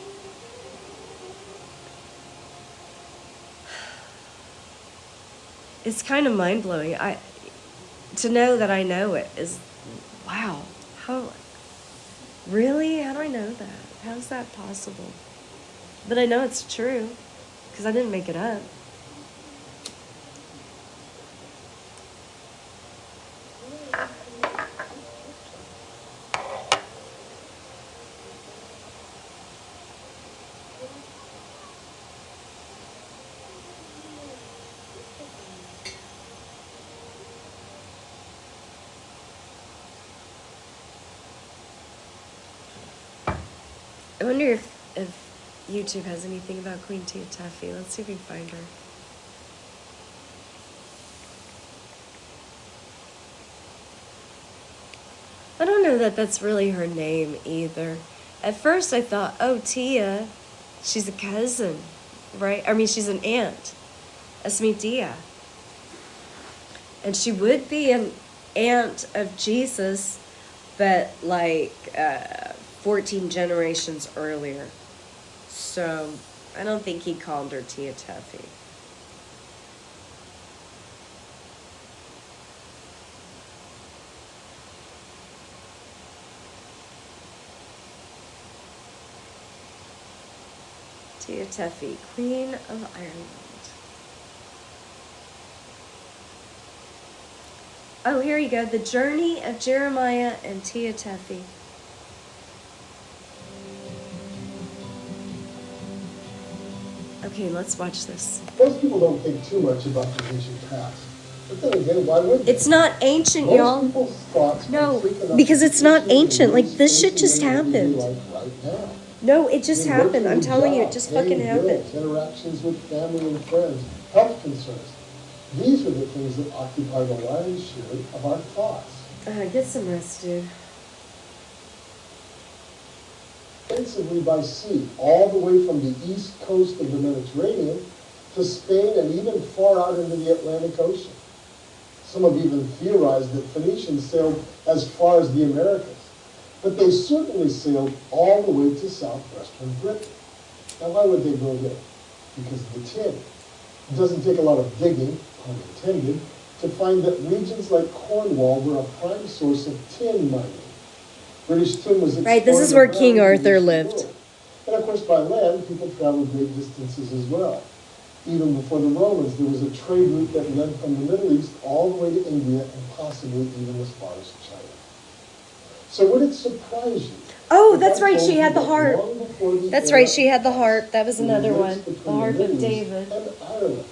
It's kind of mind-blowing. To know that I know it is, wow. How, really? How do I know that? How is that possible? But I know it's true, because I didn't make it up. I wonder if YouTube has anything about Queen Tia Tuffy. Let's see if we can find her. I don't know that that's really her name either. At first I thought, oh, Tia, she's a cousin, right? I mean, she's an aunt. That's mi tia. And she would be an aunt of Jesus, but like 14 generations earlier. So I don't think he called her Tia Tuffy. Tia Tuffy, Queen of Ireland. Oh, here you go. The Journey of Jeremiah and Tia Tuffy. Okay, let's watch this. Most people don't think too much about the ancient past. But then again, why would they? It's not ancient, Most y'all. people's thoughts No, are quick enough because to it's not appreciate ancient. the Like, most this shit just basic things in happened. life right now. No, it just I mean, happened. I'm working telling you, it jobs, just paying fucking happened. bills, interactions with family and friends, health concerns. These are the things that occupy the lion's share of our thoughts. Get some rest, dude. Extensively by sea, all the way from the east coast of the Mediterranean to Spain and even far out into the Atlantic Ocean. Some have even theorized that Phoenicians sailed as far as the Americas, but they certainly sailed all the way to southwestern Britain. Now, why would they go there? Because of the tin. It doesn't take a lot of digging, pun intended, to find that regions like Cornwall were a prime source of tin mining. British tin was exported Right, this is where around King the Arthur ancient lived. world. And of course, by land, people traveled great distances as well. Even before the Romans, there was a trade route that led from the Middle East all the way to India and possibly even as far as China. So would it surprise you? Oh, if that's I right, told she you had the that harp. long before the That's era right, she of had the Christ, harp. That was there were another links one. between The harp Middle of East David. and Ireland.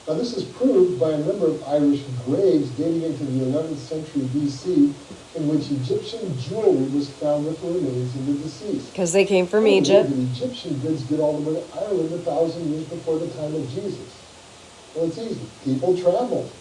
Now this is proved by a number of Irish graves dating into the 11th century BC, in which Egyptian jewelry was found with the remains of the deceased. Because they came from How did Egypt. the Egyptian goods get all the way to Ireland 1,000 years before the time of Jesus? Well, it's easy. People traveled.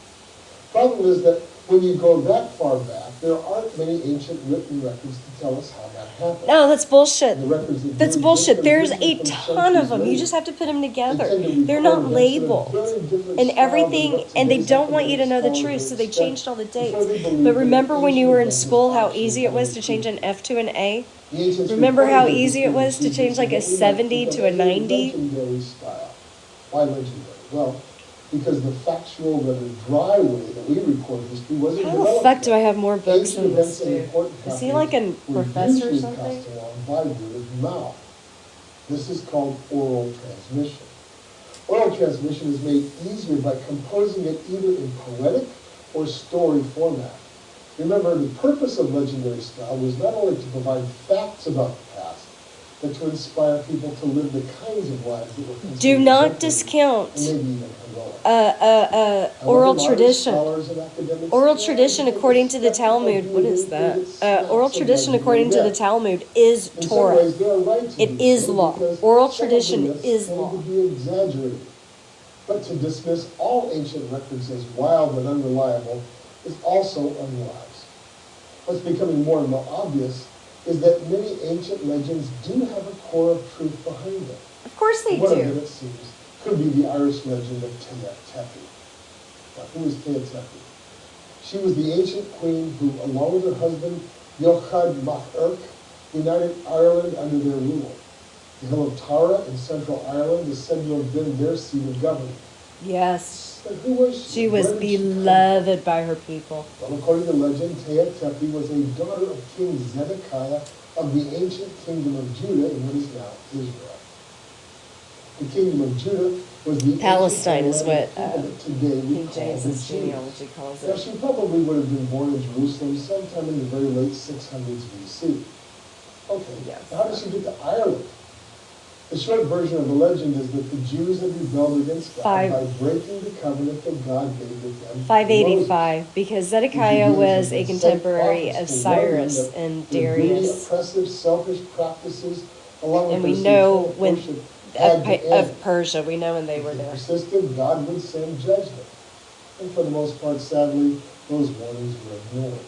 Problem is that when you go that far back, there aren't many ancient written records to tell us how that happened. No, that's bullshit. The records that That's do bullshit. exist are There's written a from ton of centuries them. You later. just have to put them together. They tend to They're record not events in a labeled. very different And style everything, than what and they today's don't want you to know the academic truth, scholars so they expect. changed all the Before dates. they believe But that remember when you ancient were in events school how actually easy it was to happened. change an F to an A? The ancients Remember recorded how the easy it was to history of change like a Jesus in what we might 70 think to a of as 90? legendary style. Why legendary? Well, because the factual, rather dry way that we record history wasn't How the developed fuck do yet. I have more books Ancient than events this and dude? important Is he happenings like a were professor or usually something? passed along by word of mouth. This is called oral transmission. Oral transmission is made easier by composing it either in poetic or story format. Remember, the purpose of legendary style was not only to provide facts about the past, but to inspire people to live the kinds of lives that were considered Do not exemplary discount and maybe even heroic. oral However, modern tradition. scholars and academics Oral still tradition take a according to the skeptical Talmud. view What of is anything that? Oral smacks of tradition according to the legendary Talmud is myth. In some Torah. ways, they are right to It do is so law. because Oral some of tradition the myths is tend law. to be exaggerated. But to dismiss all ancient records as wild and unreliable is also unwise. What's becoming more and more obvious is that many ancient legends do have a core of truth behind them. Of course they One of them, do. it seems, could be the Irish legend of Tia Tuffy. Now, who was Tia Tuffy? She was the ancient queen who, along with her husband, Yochad Mac Urk, united Ireland under their rule. The hill of Tara in central Ireland is said to have been their seat of government. Yes. But who was she? She was Where did she come from? beloved by her people. Well, according to legend, Heretik was a daughter of King Zedekiah of the ancient kingdom of Judah in what is now Israel. The kingdom of Judah was the Palestine ancient is land what of people that today we King call James's the Jews. genealogy calls Now, it. she probably would have been born in Jerusalem sometime in the very late 600s BC. Okay, Yes. how did she get to Ireland? The short version of the legend is that the Jews had rebelled against God by breaking the covenant that God made with them. 585, because Zedekiah was a contemporary of Cyrus and their greedy, Darius. oppressive, selfish practices, along with And their we know satanic when worship, had to end. of Persia, we know when they were If they there. persisted, God would send judgment. And for the most part, sadly, those warnings were ignored.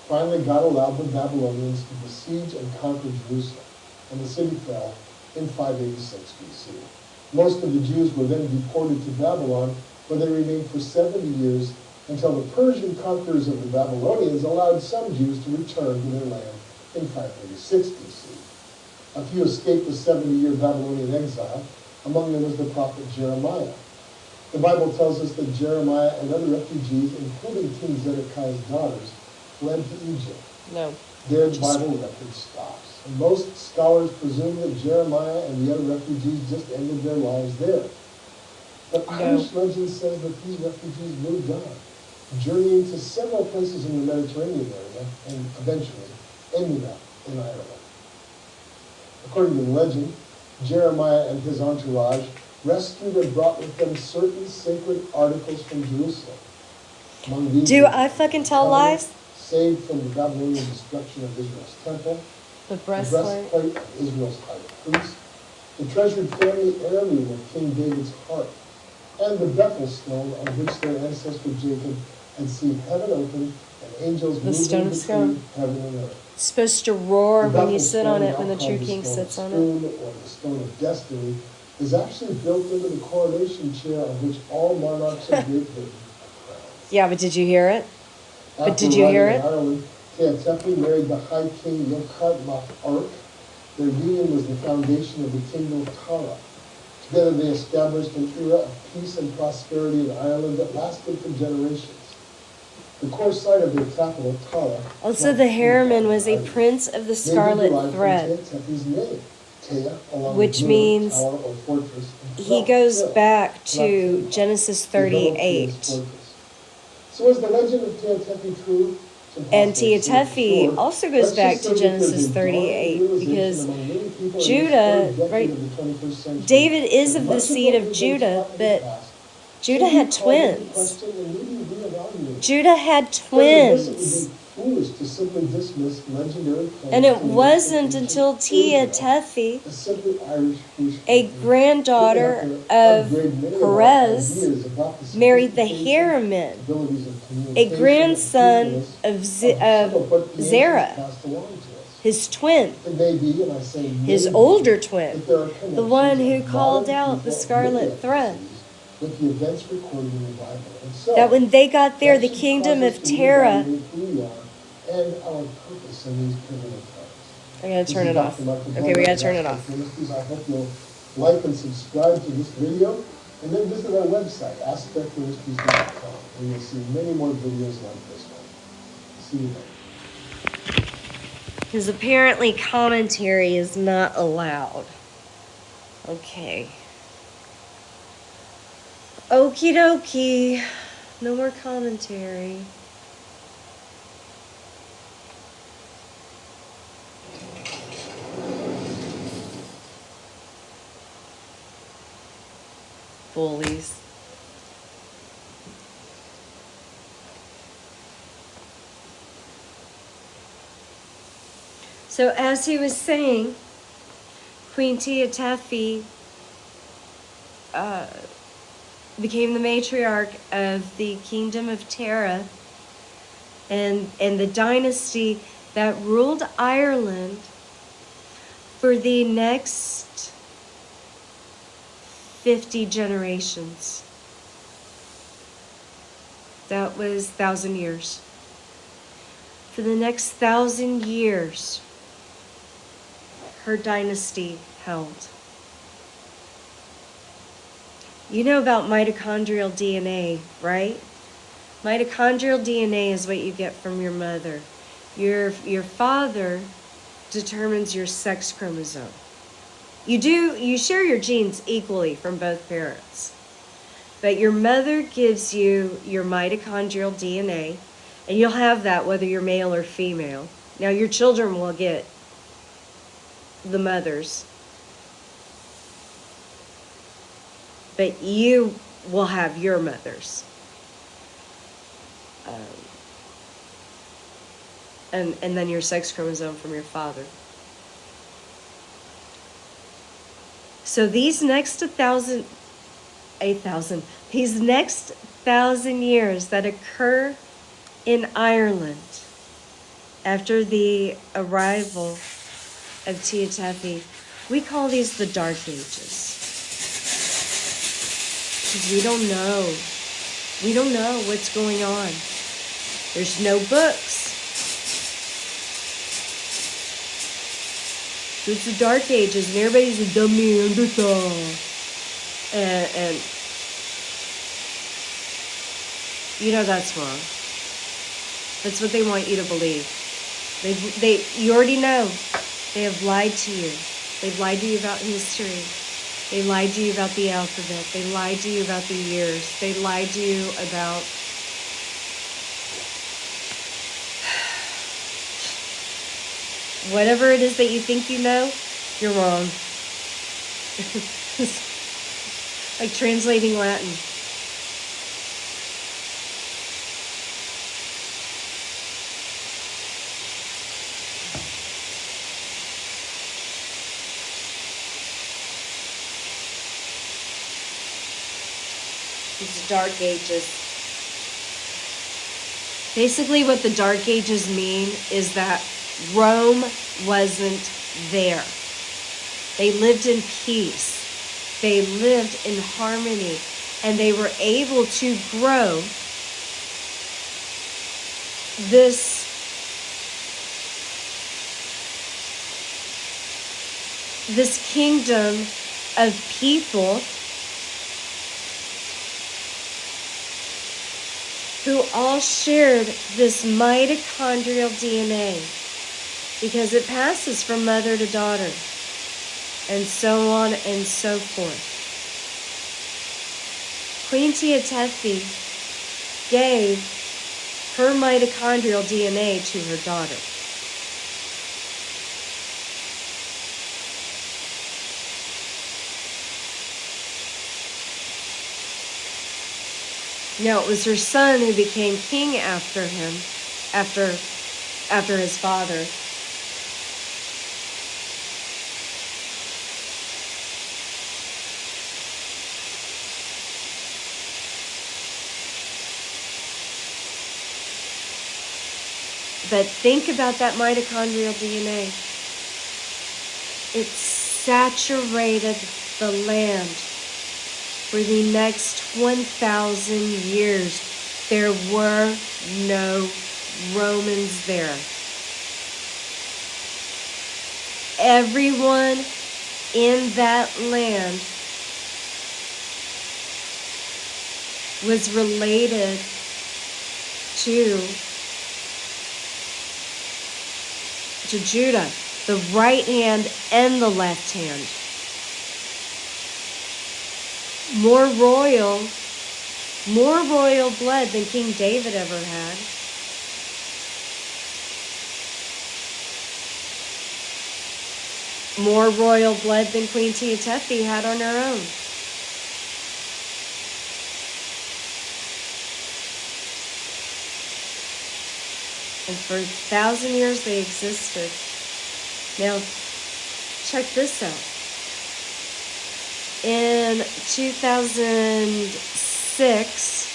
Finally, God allowed the Babylonians to besiege and conquer Jerusalem, and the city fell in 586 BC. Most of the Jews were then deported to Babylon, where they remained for 70 years until the Persian conquerors of the Babylonians allowed some Jews to return to their land in 536 BC. A few escaped the 70-year Babylonian exile. Among them was the prophet Jeremiah. The Bible tells us that Jeremiah and other refugees, including King Zedekiah's daughters, fled to Egypt. No. There the Bible record stops. And most scholars presume that Jeremiah and the other refugees just ended their lives there. But Irish legend says that these refugees moved on, journeying to several places in the Mediterranean area, and eventually ended up in Ireland. According to the legend, Jeremiah and his entourage rescued and brought with them certain sacred articles from Jerusalem. Among these Do were I fucking tell covenant lies? saved from the Babylonian destruction of Israel's temple, The the breastplate? breastplate of Israel's high priest, the treasured family heirloom of King David's harp, and the Bethel stone on which their ancestor Jacob had seen heaven open and angels The moving stone of between scone. heaven and earth. It's supposed to roar The when you Bethel sit stone, on it, now when the called true the king stone of sits on it. Spoon, or the stone of destiny, is actually built into the coronation chair on which all monarchs of Great Britain are crowned. Yeah, but did you hear it? But After did you hear arriving it? in Ireland, Heretik married the High King Yeochad Mac Arc. Their union was the foundation of the Kingdom of Tara. Together they established an era of peace and prosperity in Ireland that lasted for generations. The core site of their capital, Tara, Also, the Harriman was a prince of the scarlet thread, which means he goes back to Genesis 38. So is the legend of Heretik true? And Teotefi also goes back to Genesis 38 because Judah, right? David is of the seed of Judah, but Judah had twins. Judah had twins. And it wasn't until Teotefi, a granddaughter of Perez, married the Harriman, a grandson of Zerah, his twin, his older twin, the one who called out the scarlet thread. That when they got there, the kingdom of Terra. I gotta turn it off. Okay, we gotta turn it off. I hope you'll like and subscribe to this video, and then visit our website, aspectministries.com, where you'll see many more videos like this one. See you later. Because apparently commentary is not allowed. Okay. Okie dokie. No more commentary. Bullies. So as he was saying, Queen Teotefi became the matriarch of the kingdom of Terra and the dynasty that ruled Ireland for the next 50 generations. That was 1,000 years. For the next 1,000 years, her dynasty held. You know about mitochondrial DNA, right? Mitochondrial DNA is what you get from your mother. Your father determines your sex chromosome. You share your genes equally from both parents. But your mother gives you your mitochondrial DNA, and you'll have that whether you're male or female. Now your children will get the mother's, but you will have your mother's. And then your sex chromosome from your father. So these next 1,000 years that occur in Ireland after the arrival of Tia Taffy, we call these the Dark Ages. Because we don't know. We don't know what's going on. There's no books. So it's the Dark Ages, and everybody's a dumb Neanderthal. And you know that's wrong. That's what they want you to believe. You already know. They have lied to you. They've lied to you about history. They lied to you about the alphabet. They lied to you about the years. They lied to you about whatever it is that you think you know, you're wrong. Like translating Latin. These Dark Ages. Basically what the Dark Ages mean is that Rome wasn't there. They lived in peace. They lived in harmony. And they were able to grow this kingdom of people who all shared this mitochondrial DNA, because it passes from mother to daughter, and so on and so forth. Queen Tia Taffy gave her mitochondrial DNA to her daughter. Now, it was her son who became king after him, after his father. But think about that mitochondrial DNA. It saturated the land. For the next 1,000 years, there were no Romans there. Everyone in that land was related to Judah, the right hand and the left hand. More royal blood than King David ever had. More royal blood than Queen Tia Taffy had on her own. And for 1,000 years they existed. Now, check this out. In 2006,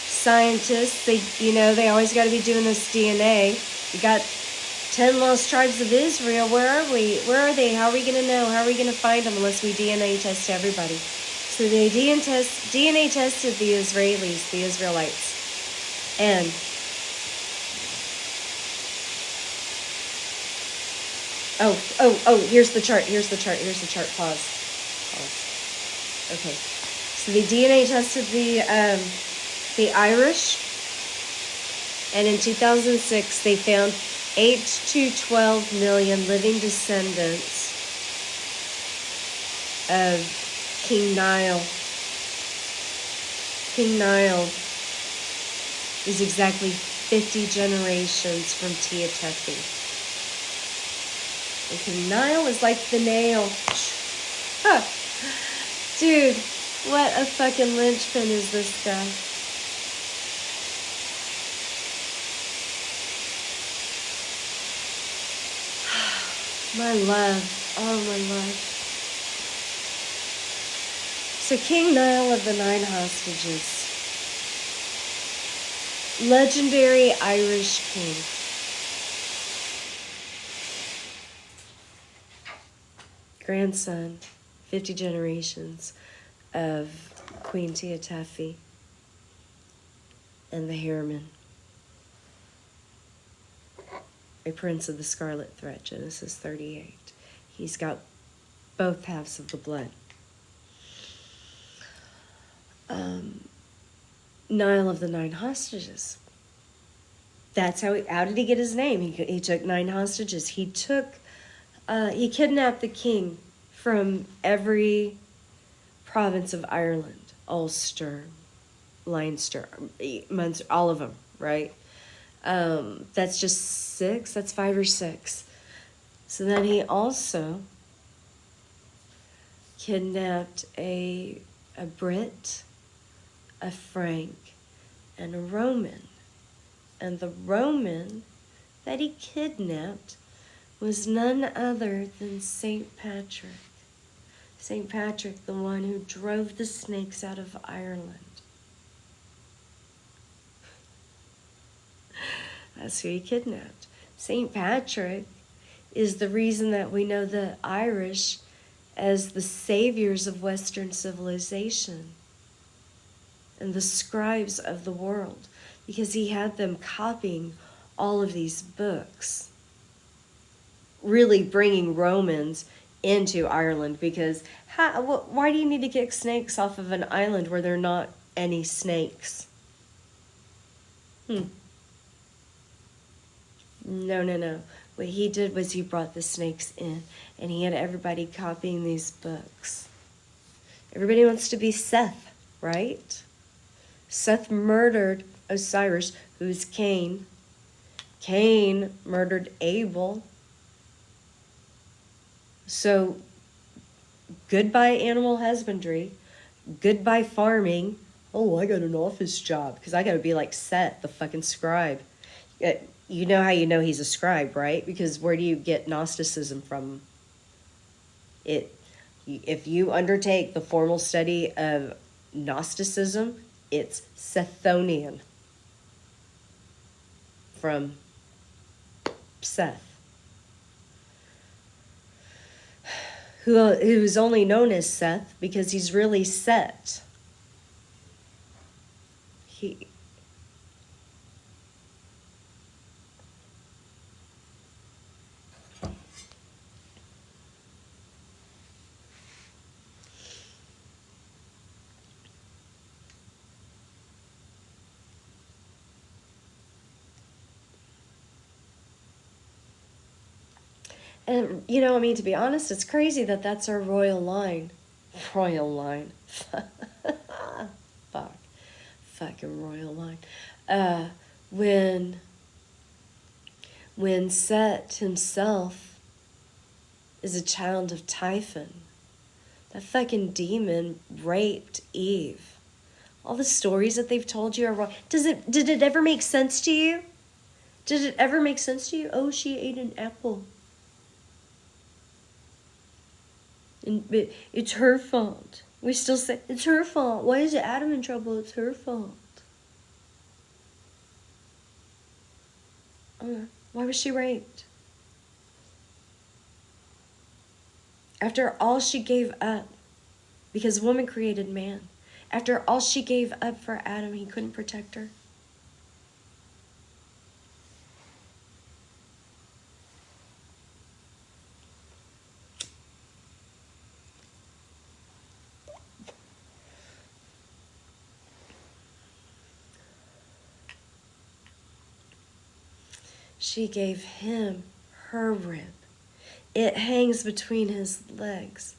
scientists, they always got to be doing this DNA. We got 10 lost tribes of Israel. Where are we? Where are they? How are we going to know? How are we going to find them unless we DNA test everybody? So they DNA tested the Israelis, the Israelites. And Oh, here's the chart. Here's the chart. Pause. Okay. So they DNA tested the Irish, and in 2006 they found 8 to 12 million living descendants of King Nile. King Nile is exactly 50 generations from Tia Tefi. And King Nile is like the nail. Huh. Dude, what a fucking linchpin is this guy? My love. Oh, my love. So King Nile of the Nine Hostages. Legendary Irish king. Grandson, 50 generations of Queen Tia Tefi and the Harriman. A prince of the scarlet thread, Genesis 38. He's got both halves of the blood. Nile of the Nine Hostages. That's how did he get his name? He took 9 hostages. He kidnapped the king from every province of Ireland, Ulster, Leinster, Munster, all of them, right? That's just 6, that's 5 or 6. So then he also kidnapped a Brit, a Frank, and a Roman. And the Roman that he kidnapped was none other than St. Patrick. St. Patrick, the one who drove the snakes out of Ireland. That's who he kidnapped. St. Patrick is the reason that we know the Irish as the saviors of Western civilization and the scribes of the world, because he had them copying all of these books, really bringing Romans into Ireland, because why do you need to kick snakes off of an island where there are not any snakes? No. What he did was he brought the snakes in, and he had everybody copying these books. Everybody wants to be Seth, right? Seth murdered Osiris, who's Cain. Cain murdered Abel. So, goodbye animal husbandry. Goodbye farming. Oh, I got an office job because I got to be like Seth, the fucking scribe. You know how you know he's a scribe, right? Because where do you get Gnosticism from? If you undertake the formal study of Gnosticism, it's Sethonian from Seth, who's only known as Seth because he's really Set. And, to be honest, it's crazy that that's our royal line. Royal line. Fuck. Fucking royal line. When Set himself is a child of Typhon, that fucking demon raped Eve. All the stories that they've told you are wrong. Did it ever make sense to you? Did it ever make sense to you? Oh, she ate an apple. And it's her fault. We still say, it's her fault. Why is Adam in trouble? It's her fault. Why was she raped? After all she gave up, because woman created man. After all she gave up for Adam, he couldn't protect her. She gave him her rib. It hangs between his legs.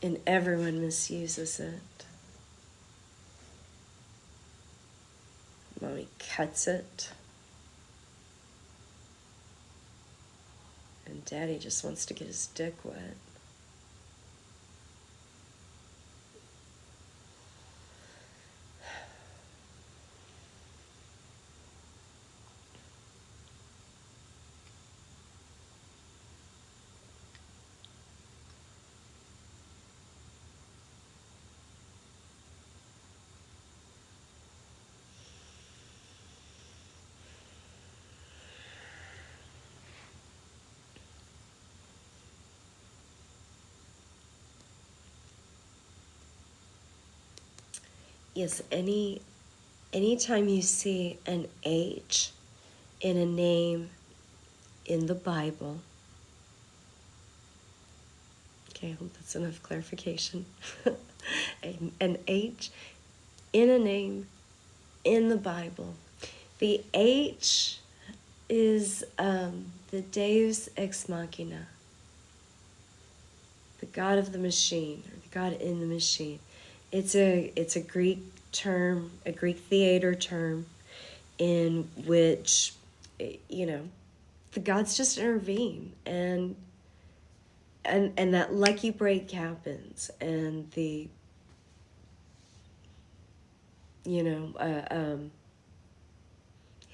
And everyone misuses it. Mommy cuts it. And Daddy just wants to get his dick wet. Yes, anytime you see an H in a name in the Bible, okay, I hope that's enough clarification. An H in a name in the Bible. The H is the Deus ex machina, the God of the machine, or the God in the machine. It's a Greek term, a Greek theater term, in which, you know, the gods just intervene, and that lucky break happens, and the, you know,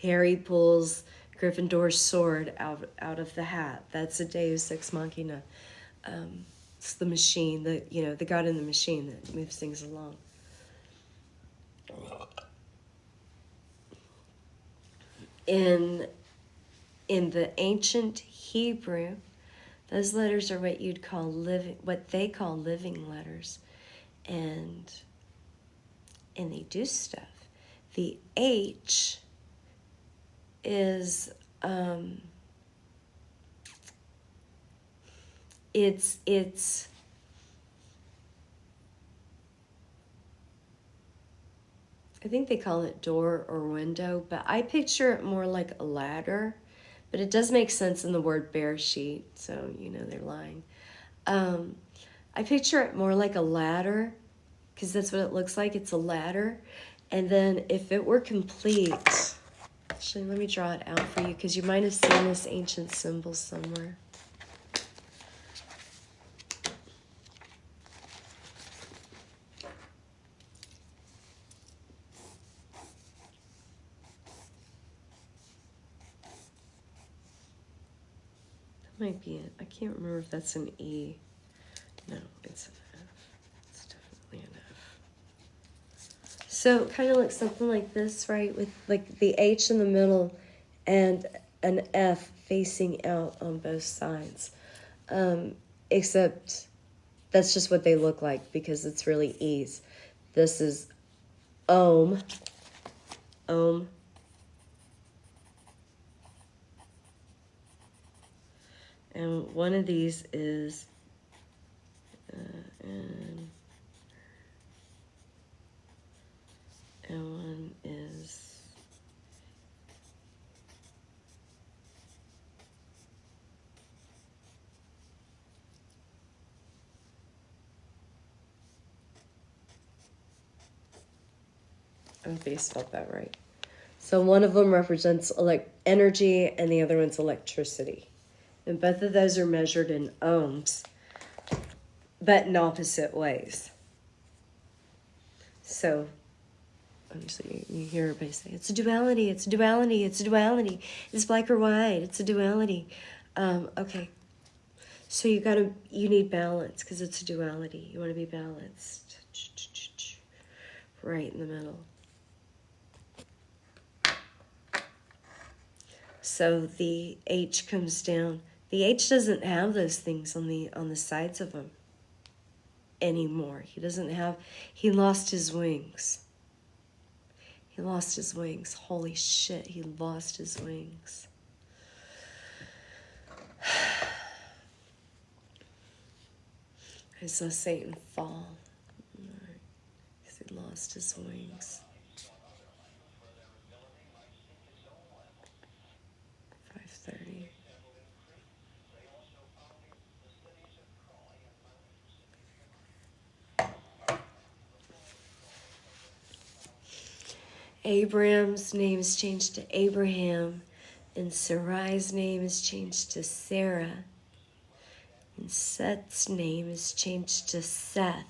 Harry pulls Gryffindor's sword out of the hat. That's a Deus ex machina. It's the machine, the God in the machine that moves things along. In the ancient Hebrew, those letters are what they call living letters, and they do stuff. The H is it's I think they call it door or window, but I picture it more like a ladder. But it does make sense in the word bear sheet, so you know they're lying. I picture it more like a ladder, because that's what it looks like. It's a ladder. And then if it were complete, actually let me draw it out for you, because you might have seen this ancient symbol somewhere. Might be it. I can't remember if that's an E. No, it's an F. It's definitely an F. So it kind of looks something like this, right? With like the H in the middle and an F facing out on both sides. Except that's just what they look like, because it's really E's. This is Ohm. Ohm. And one of these is and one is I hope I spelled that right. So one of them represents energy and the other one's electricity. And both of those are measured in ohms, but in opposite ways. So, obviously, you hear everybody say, it's a duality, it's a duality, it's a duality. It's black or white, it's a duality. Okay, so you need balance, because it's a duality. You want to be balanced. Right in the middle. So the H comes down. The H doesn't have those things on the sides of him anymore. He lost his wings. He lost his wings. Holy shit, he lost his wings. I saw Satan fall because he lost his wings. 5:30. Abram's name is changed to Abraham, and Sarai's name is changed to Sarah, and Seth's name is changed to Seth,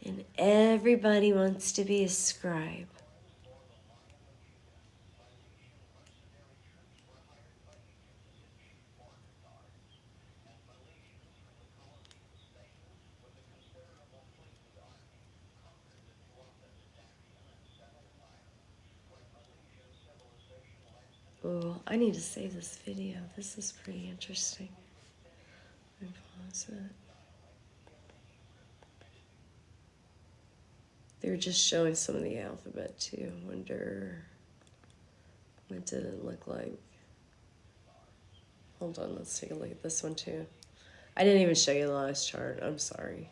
and everybody wants to be a scribe. Oh, I need to save this video. This is pretty interesting. Let me pause it. They were just showing some of the alphabet too. Wonder what did it look like. Hold on, let's take a look at this one too. I didn't even show you the last chart. I'm sorry.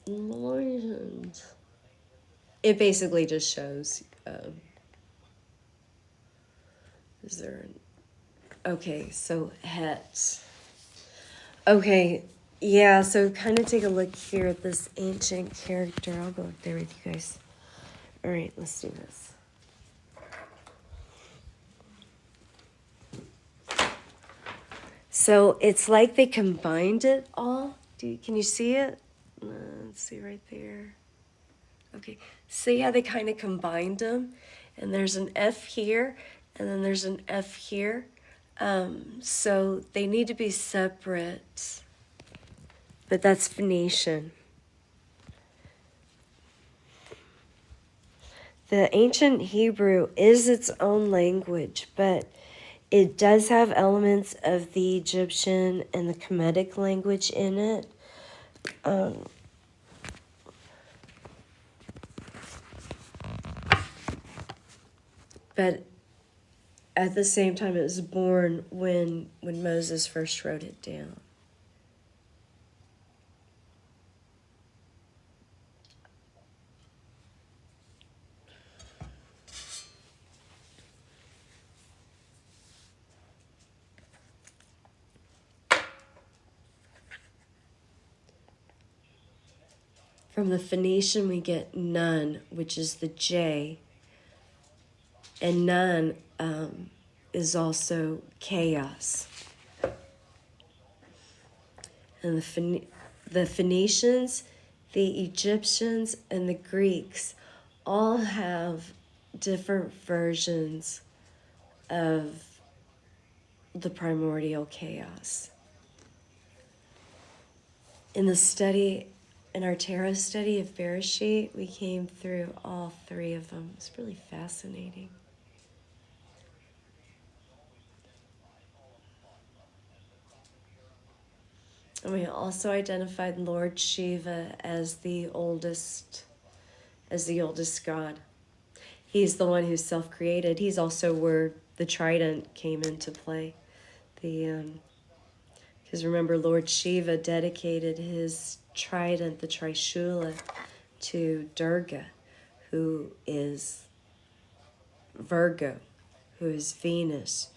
Malaysians. It basically just shows. Is there an... Okay, so het. Okay, yeah, so kind of take a look here at this ancient character. I'll go up there with you guys. All right, let's do this. So it's like they combined it all. Can you see it? Let's see right there. Okay, see how they kind of combined them? And there's an F here, and then there's an F here. So they need to be separate. But that's Phoenician. The ancient Hebrew is its own language, but it does have elements of the Egyptian and the Kemetic language in it. But at the same time, it was born when Moses first wrote it down. From the Phoenician, we get Nun, which is the J. And Nun is also chaos. And the Phoenicians, the Egyptians, and the Greeks all have different versions of the primordial chaos. In our tarot study of Bereshit, we came through all three of them. It's really fascinating. And we also identified Lord Shiva as the oldest god. He's the one who's self-created. He's also where the trident came into play. Because remember, Lord Shiva dedicated his trident, the Trishula, to Durga, who is Virgo, who is Venus,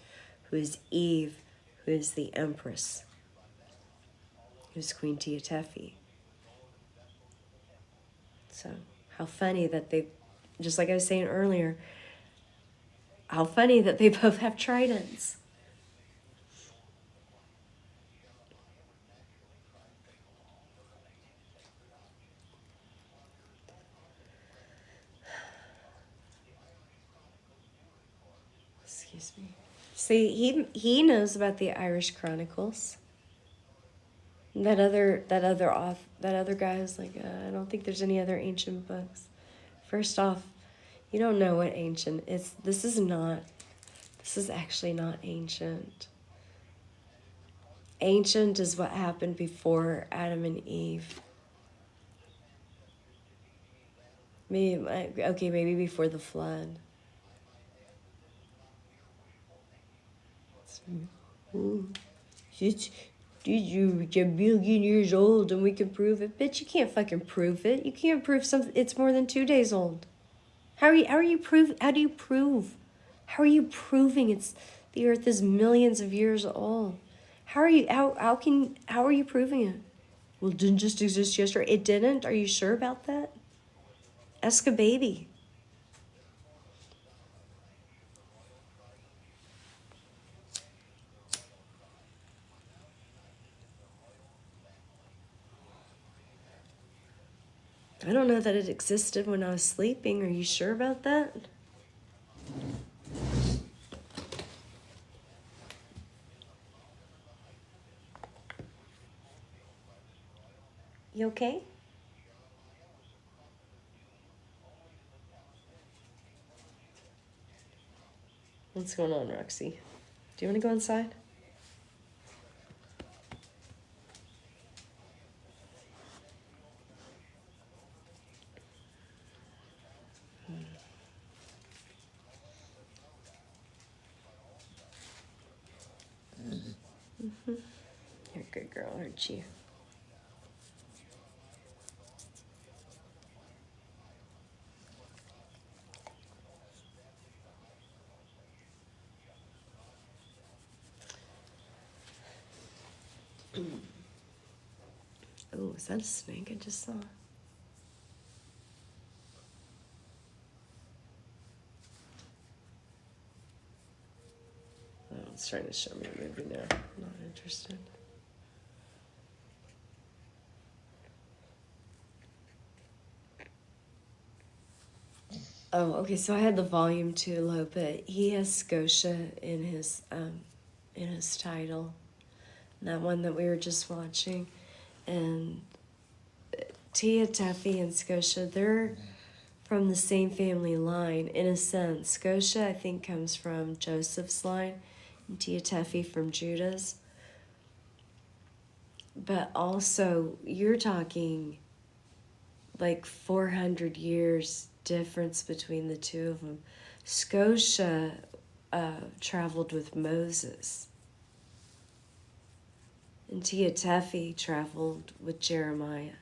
who is Eve, who is the Empress, who's Queen Teotefi. So, how funny that they, just like I was saying earlier, how funny that they both have tridents. Excuse me. See, he knows about the Irish Chronicles. That other guy was like, I don't think there's any other ancient books. First off, you don't know what ancient is. This is actually not ancient. Ancient is what happened before Adam and Eve. Maybe, okay, maybe before the flood. It's a billion years old and we can prove it. Bitch, you can't fucking prove it. You can't prove something. It's more than 2 days old. How do you prove? How are you proving the earth is millions of years old? How are you proving it? Well, it didn't just exist yesterday. It didn't? Are you sure about that? Ask a baby. I don't know that it existed when I was sleeping. Are you sure about that? You okay? What's going on, Roxy? Do you want to go inside? You're a good girl, aren't you? Oh, is that a snake I just saw? Oh, it's trying to show me a movie now. I'm not interested. Oh, okay. So I had the volume too low, but he has Scotia in his title. That one that we were just watching, and Tia Taffy and Scotia, they're from the same family line in a sense. Scotia, I think, comes from Joseph's line, and Tia Taffy from Judah's. But also, you're talking like 400 years difference between the two of them. Scotia traveled with Moses, and Tia Taffy traveled with Jeremiah.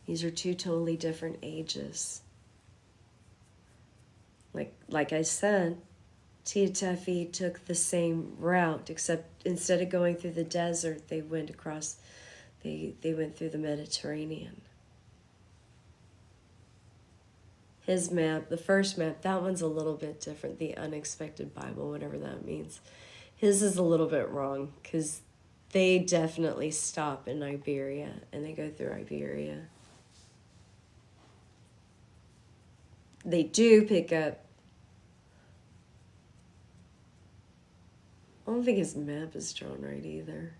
These are two totally different ages. Like I said, Tia Taffy took the same route, except instead of going through the desert, they went across, they went through the Mediterranean. His map, the first map, that one's a little bit different. The Unexpected Bible, whatever that means. His is a little bit wrong, because they definitely stop in Iberia, and they go through Iberia. They do pick up. I don't think his map is drawn right either.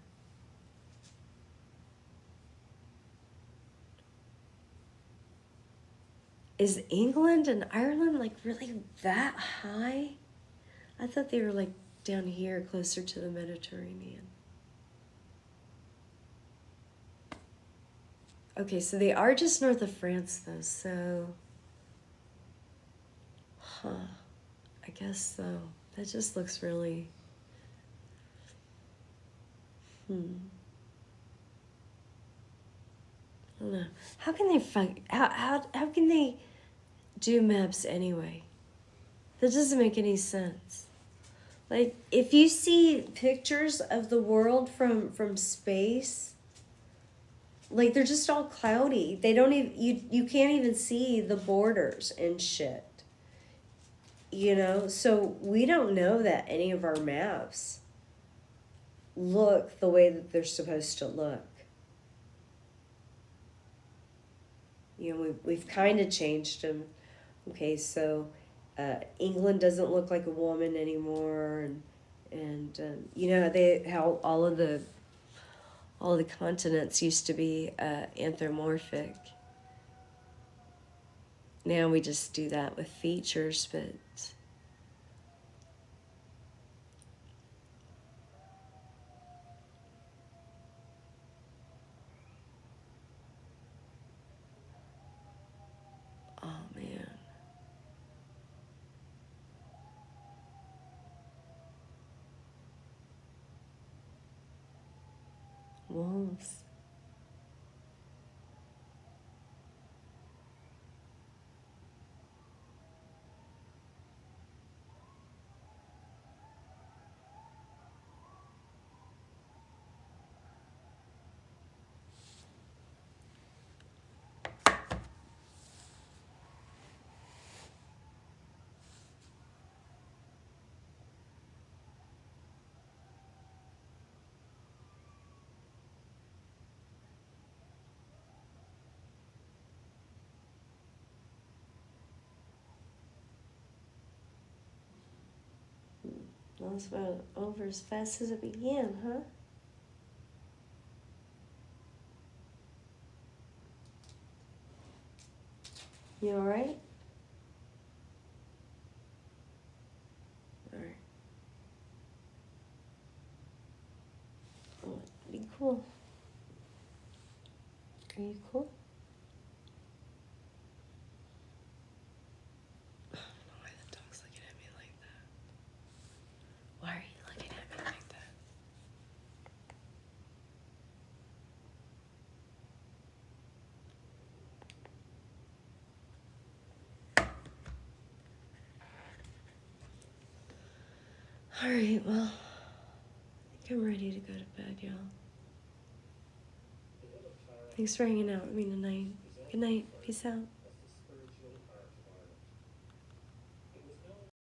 Is England and Ireland like really that high? I thought they were like down here closer to the Mediterranean. Okay, so they are just north of France though, so... Huh. I guess so. That just looks really... I don't know. How can they how can they do maps anyway? That doesn't make any sense. Like, if you see pictures of the world from space, like, they're just all cloudy. They don't even, you can't even see the borders and shit. You know? So we don't know that any of our maps look the way that they're supposed to look. You know, we've kind of changed them. Okay, so England doesn't look like a woman anymore, and you know, how all the continents used to be anthropomorphic. Now we just do that with features, but Wolves. Well, it's about over as fast as it began, huh? You alright? Alright. Oh, be cool. Are you cool? I don't know why the dog's looking at me like that. Why are you looking at me like that? Alright, well, I think I'm ready to go to bed, y'all. Thanks for hanging out with me tonight. Good night. Peace out.